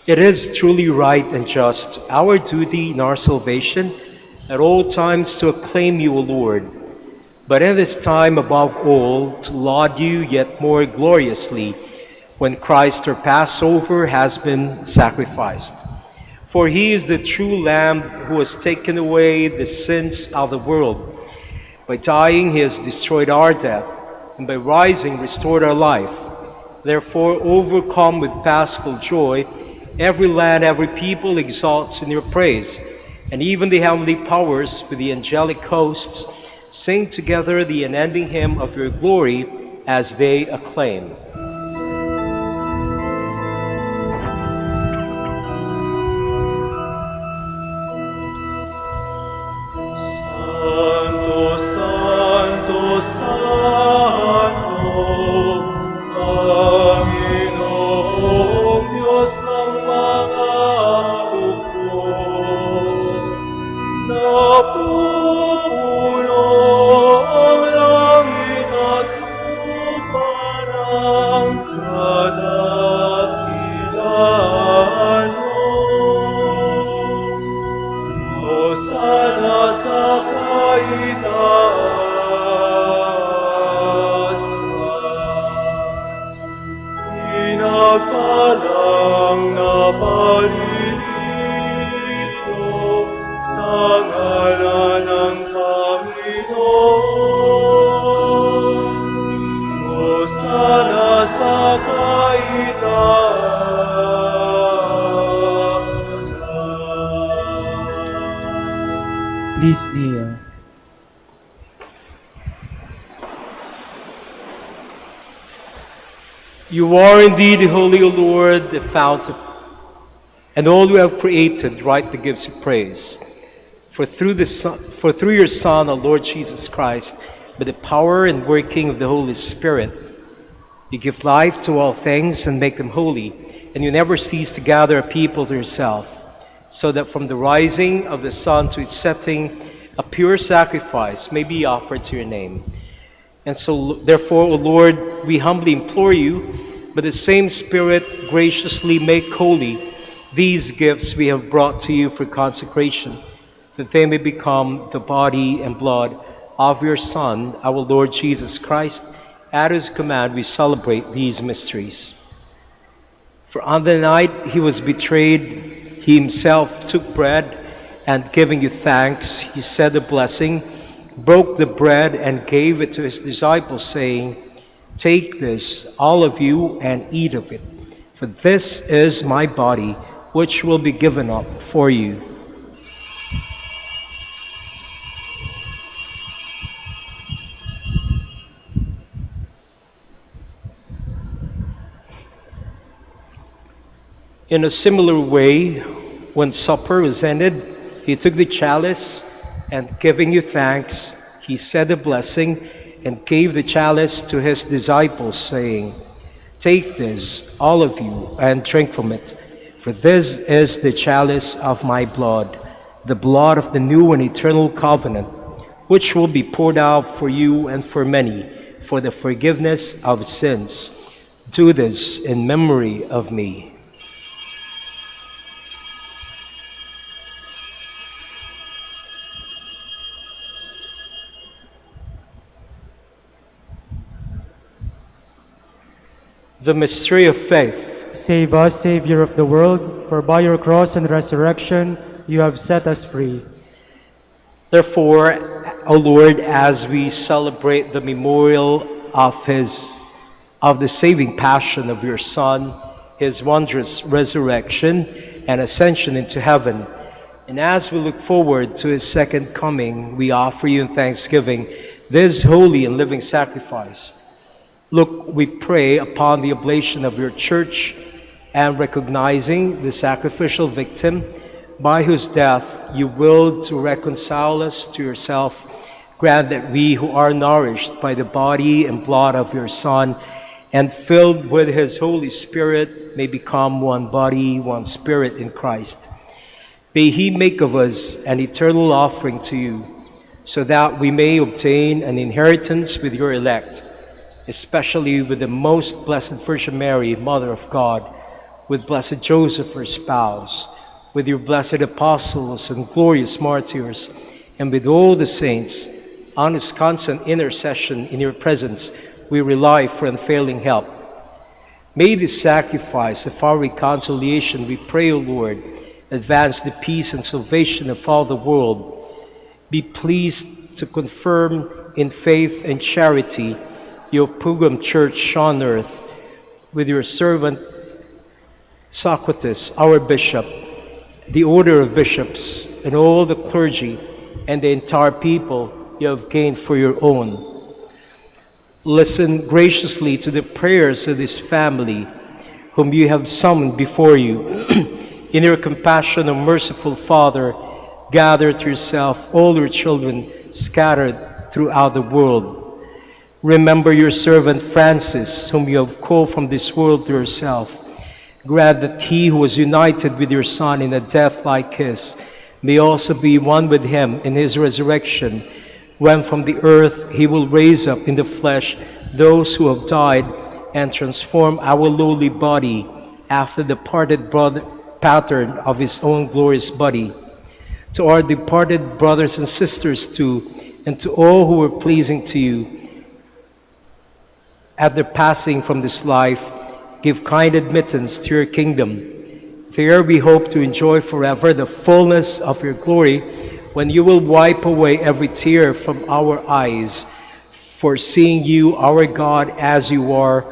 It is truly right and just, our duty in our salvation, at all times to acclaim you, O Lord, but in this time above all to laud you yet more gloriously, when Christ our Passover has been sacrificed. For he is the true Lamb who has taken away the sins of the world. By dying he has destroyed our death, and by rising restored our life. Therefore, overcome with paschal joy, every land, every people exalts in your praise, and even the heavenly powers with the angelic hosts sing together the unending hymn of your glory as they acclaim. Santo, Santo, Santo, Panginoong Diyos ng mga hukbo, napupuno ang langit at lupa ng kadakilaan mo. Hosana sa Pinagpalang na paririto sa ngalan ng Panginoon. Hosana sa kaitaasan. Please kneel. You are indeed holy, O Lord, the fount of, and all you have created rightly gives you praise. For through your Son, our Lord Jesus Christ, by the power and working of the Holy Spirit, you give life to all things and make them holy, and you never cease to gather a people to yourself, so that from the rising of the sun to its setting, a pure sacrifice may be offered to your name. And so, therefore, O Lord, we humbly implore you, by the same Spirit, graciously make holy These gifts we have brought to you for consecration, that they may become the body and blood of your Son, our Lord Jesus Christ. At his command we celebrate these mysteries. For on the night he was betrayed, he himself took bread, and giving you thanks, he said a blessing, broke the bread, and gave it to his disciples, saying, "Take this, all of you, and eat of it, for this is my body, which will be given up for you." In a similar way, when supper was ended, he took the chalice, and giving you thanks, he said a blessing, and gave the chalice to his disciples, saying, "Take this, all of you, and drink from it, for this is the chalice of my blood, the blood of the new and eternal covenant, which will be poured out for you and for many, for the forgiveness of sins. Do this in memory of me." The mystery of faith. Save us, Savior of the world, for by your cross and resurrection you have set us free. Therefore, O Lord, as we celebrate the memorial of the saving passion of your Son, his wondrous resurrection and ascension into heaven, and as we look forward to his second coming, we offer you in thanksgiving this holy and living sacrifice. Look, we pray upon the oblation of your church, and recognizing the sacrificial victim by whose death you willed to reconcile us to yourself, grant that we who are nourished by the body and blood of your Son and filled with his Holy Spirit may become one body, one spirit in Christ. May he make of us an eternal offering to you, so that we may obtain an inheritance with your elect, especially with the most blessed Virgin Mary, Mother of God, with blessed Joseph, her spouse, with your blessed apostles and glorious martyrs, and with all the saints. On his constant intercession in your presence, we rely for unfailing help. May this sacrifice of our reconciliation, we pray, O Lord, advance the peace and salvation of all the world. Be pleased to confirm in faith and charity your pilgrim church on earth, with your servant Socrates, our bishop, the order of bishops, and all the clergy, and the entire people you have gained for your own. Listen graciously to the prayers of this family, whom you have summoned before you. In your compassion, O merciful Father, gather to yourself all your children scattered throughout the world. Remember your servant Francis, whom you have called from this world to yourself. Grant that he who was united with your Son in a death like his may also be one with him in his resurrection, when from the earth he will raise up in the flesh those who have died, and transform our lowly body after the parted pattern of his own glorious body. To our departed brothers and sisters too, and to all who were pleasing to you at their passing from this life, give kind admittance to your kingdom. There we hope to enjoy forever the fullness of your glory, when you will wipe away every tear from our eyes. For seeing you, our God, as you are,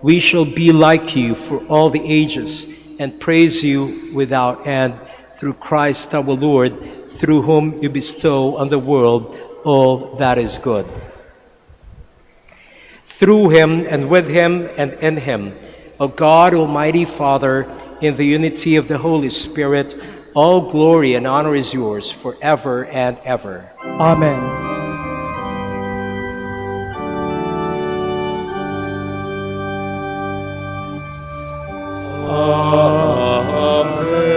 we shall be like you for all the ages, and praise you without end, through Christ our Lord, through whom you bestow on the world all that is good. Through him, and with him, and in him, O God, Almighty Father, in the unity of the Holy Spirit, all glory and honor is yours forever and ever. Amen. Amen. Amen. Amen.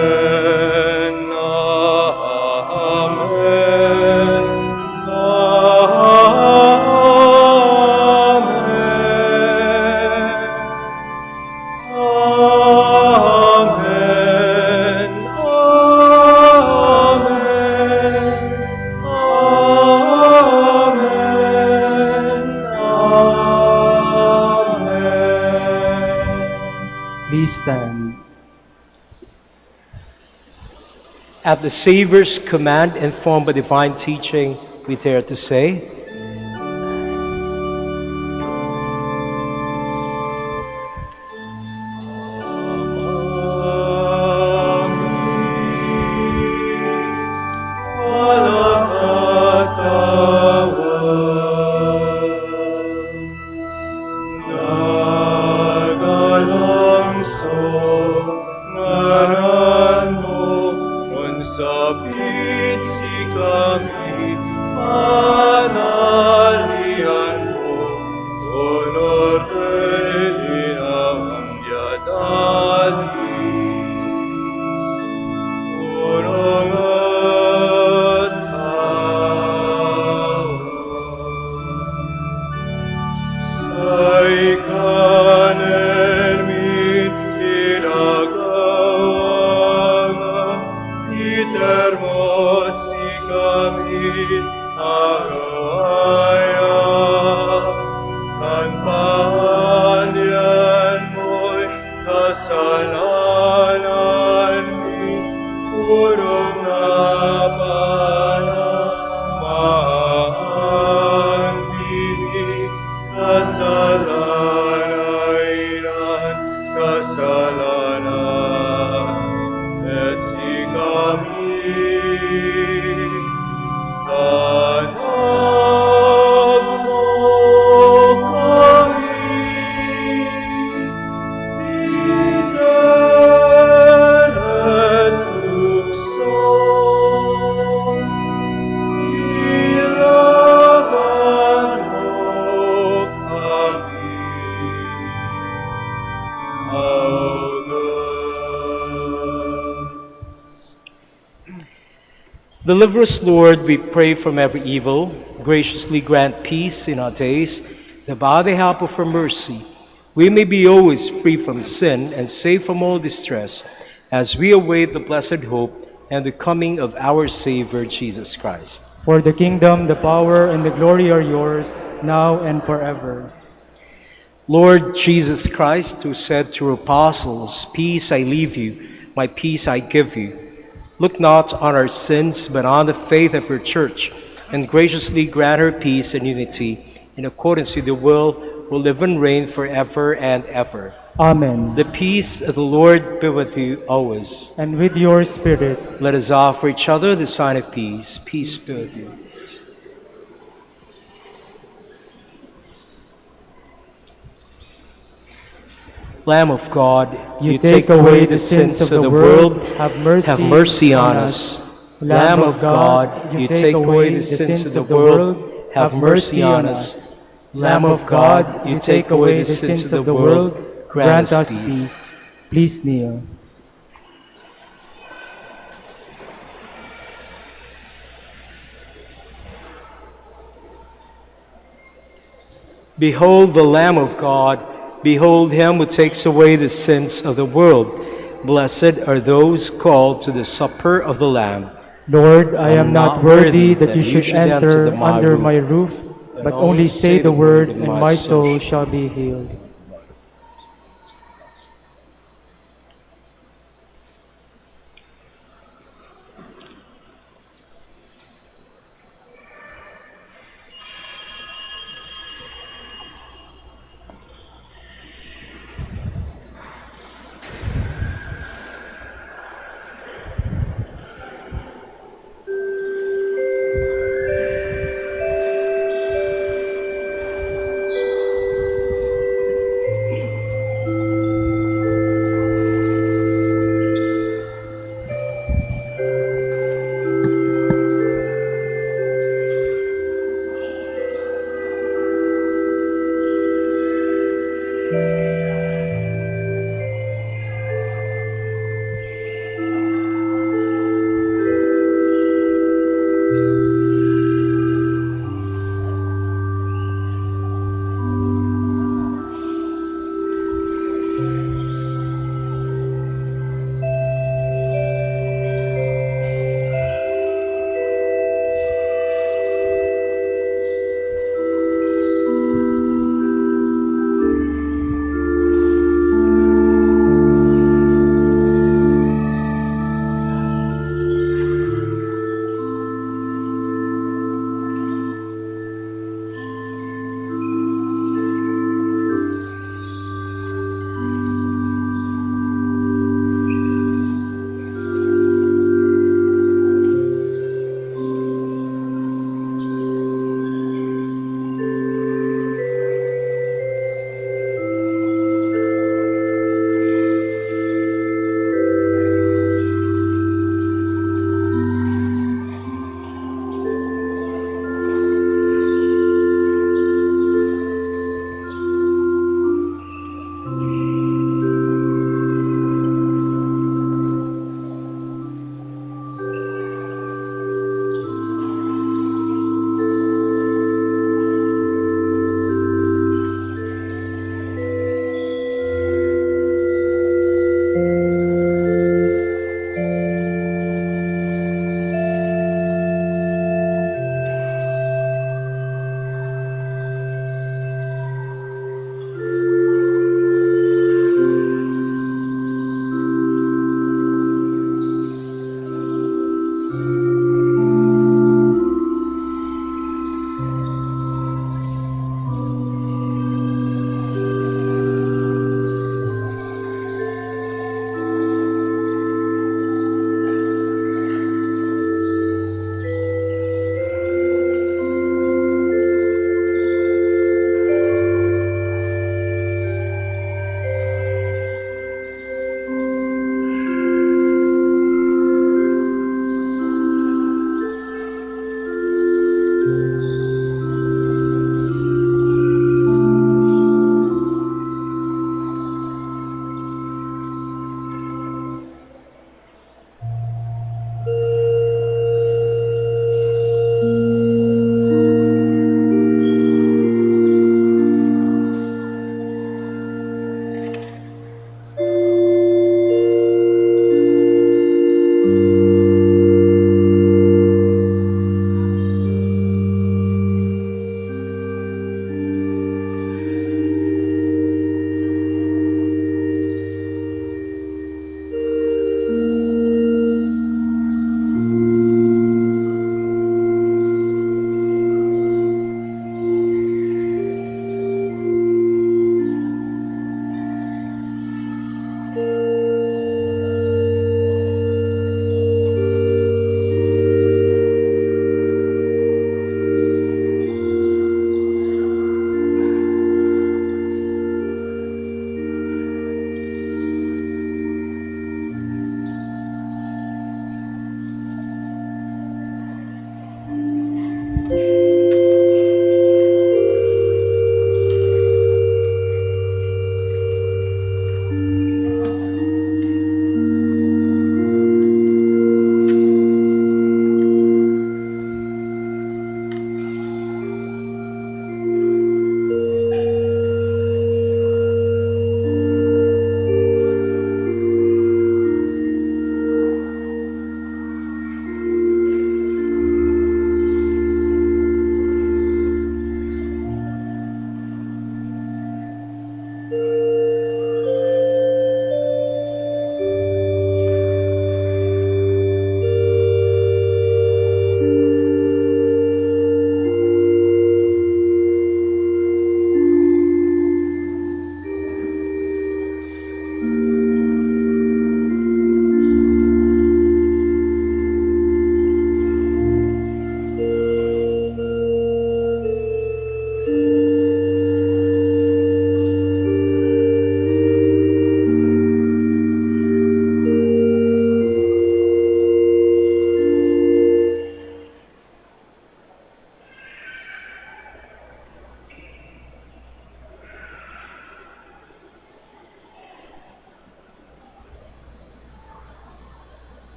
Please stand. At the Savior's command, informed by divine teaching, we dare to say, Sapit si kami, manalian mo, honor din ang yadali. Urong at tawa, say kanen min inagawa, itermot si kami agaya, kan pahanyan mo'y kasalanan min, urong napanamaan bibig, kasalanan, kasalanan, et si kami tanag mo kami, iter et tukso, ilaban mo kami. Deliver us, Lord, we pray, from every evil. Graciously grant peace in our days, that by the help of your mercy we may be always free from sin and safe from all distress, as we await the blessed hope and the coming of our Savior, Jesus Christ. For the kingdom, the power, and the glory are yours, now and forever. Lord Jesus Christ, who said to your apostles, "Peace I leave you, my peace I give you," look not on our sins, but on the faith of your church, and graciously grant her peace and unity, in accordance with your will, who live and reign forever and ever. Amen. The peace of the Lord be with you always. And with your spirit. Let us offer each other the sign of peace. Peace be with you. Lamb of God, You take away the sins of the world, have mercy on us. Lamb of God, you take away the sins of the world, have mercy on us. Lamb of God, you take away the sins of the world, grant us peace. Please kneel. Behold the Lamb of God, behold him who takes away the sins of the world. Blessed are those called to the supper of the Lamb. Lord, I am not worthy that you should enter under my roof, but only say the word, and my soul shall be healed.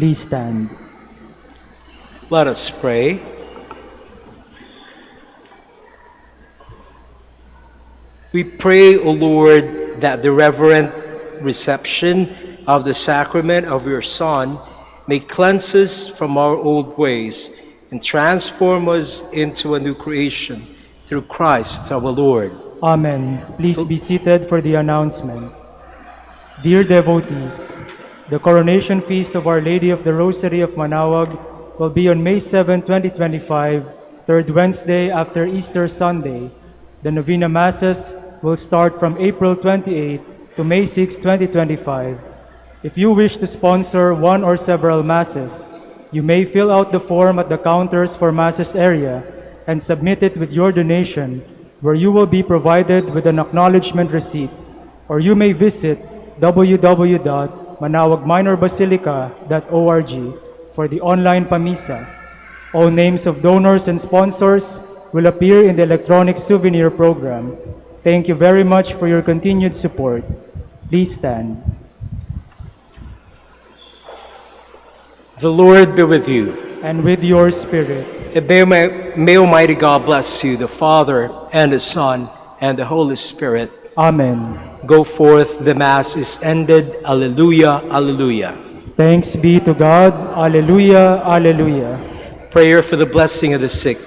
Please stand. Let us pray. We pray, O Lord, that the reverent reception of the sacrament of your Son may cleanse us from our old ways and transform us into a new creation through Christ our Lord. Amen. Please be seated for the announcement. Dear devotees, the coronation feast of Our Lady of the Rosary of Manaoag will be on May 7, 2025, third Wednesday after Easter Sunday. The Novena Masses will start from April 28 to May 6, 2025. If you wish to sponsor one or several Masses, you may fill out the form at the counters for Masses area and submit it with your donation, where you will be provided with an acknowledgement receipt. Or you may visit www.manaoagminorbasilica.org for the online Pamisa. All names of donors and sponsors will appear in the electronic souvenir program. Thank you very much for your continued support. Please stand. The Lord be with you. And with your spirit. And may Almighty God bless you, the Father, and the Son, and the Holy Spirit. Amen. Go forth, the Mass is ended. Alleluia, alleluia. Thanks be to God. Alleluia, alleluia. Prayer for the blessing of the sick.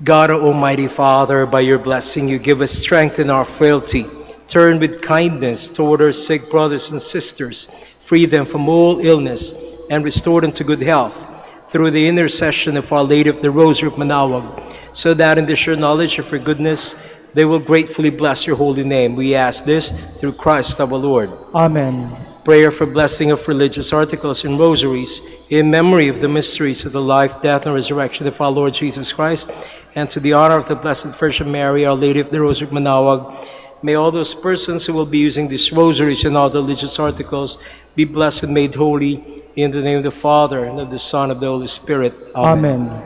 God, our Almighty Father, by your blessing you give us strength in our frailty. Turn with kindness toward our sick brothers and sisters. Free them from all illness and restore them to good health through the intercession of Our Lady of the Rosary of Manaoag, so that in the sure knowledge of your goodness they will gratefully bless your holy name. We ask this through Christ our Lord. Amen. Prayer for blessing of religious articles and rosaries in memory of the mysteries of the life, death, and resurrection of our Lord Jesus Christ, and to the honor of the Blessed Virgin Mary, Our Lady of the Rosary of Manaoag. May all those persons who will be using these rosaries and other religious articles be blessed and made holy in the name of the Father, and of the Son, and of the Holy Spirit. Amen. Amen.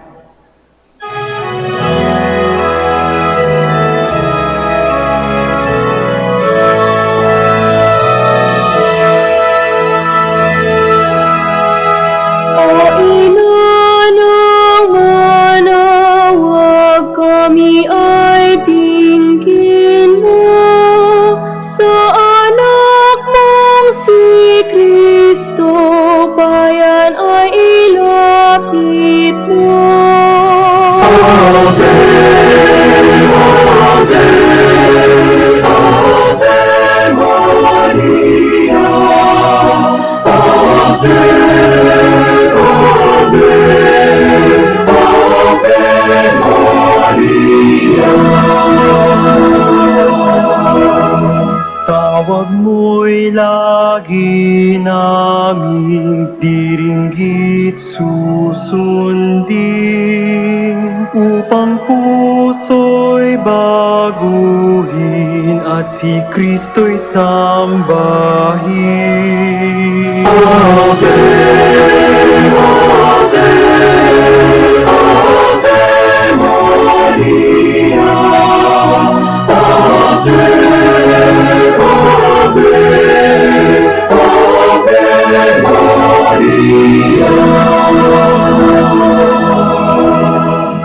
Kami ay tingin mo sa anak mong si Kristo, bayan ay ilapit mo. Ave, Ave, Ave Maria, Ave, Ave, Ave Maria. Tawag mo'y lagi naming diringgit susundin, upang puso'y baguhin at si Kristo'y sambahin. Ave, Ave, Ave Maria, Ave, Ave, Ave Maria.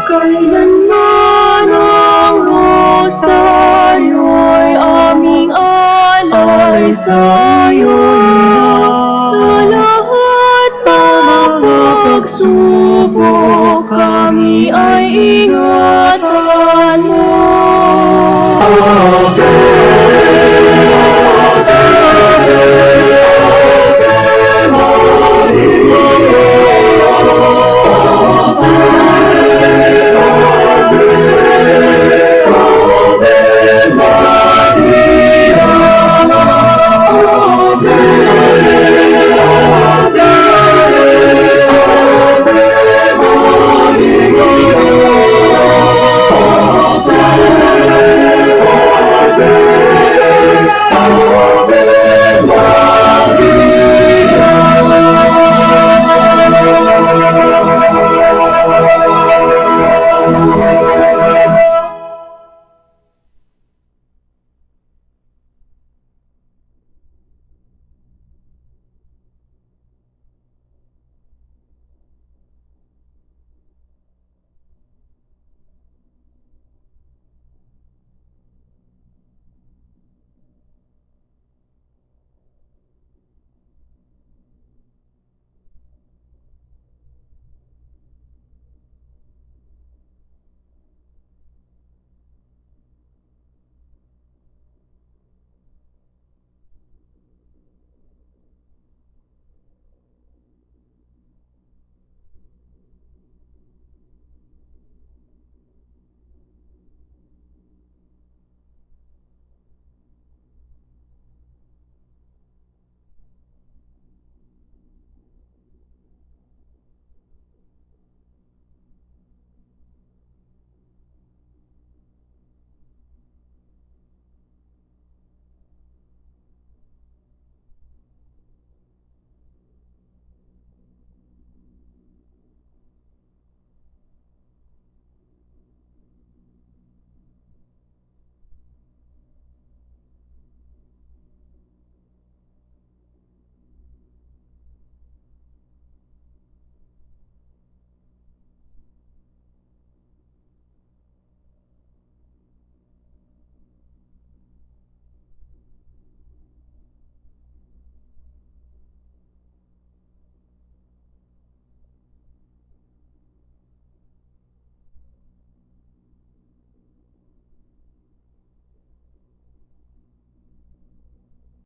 Kailanman ang rosaryo'y aming alay sa'yo, sa lahat ng pagsubok kami ay ingat.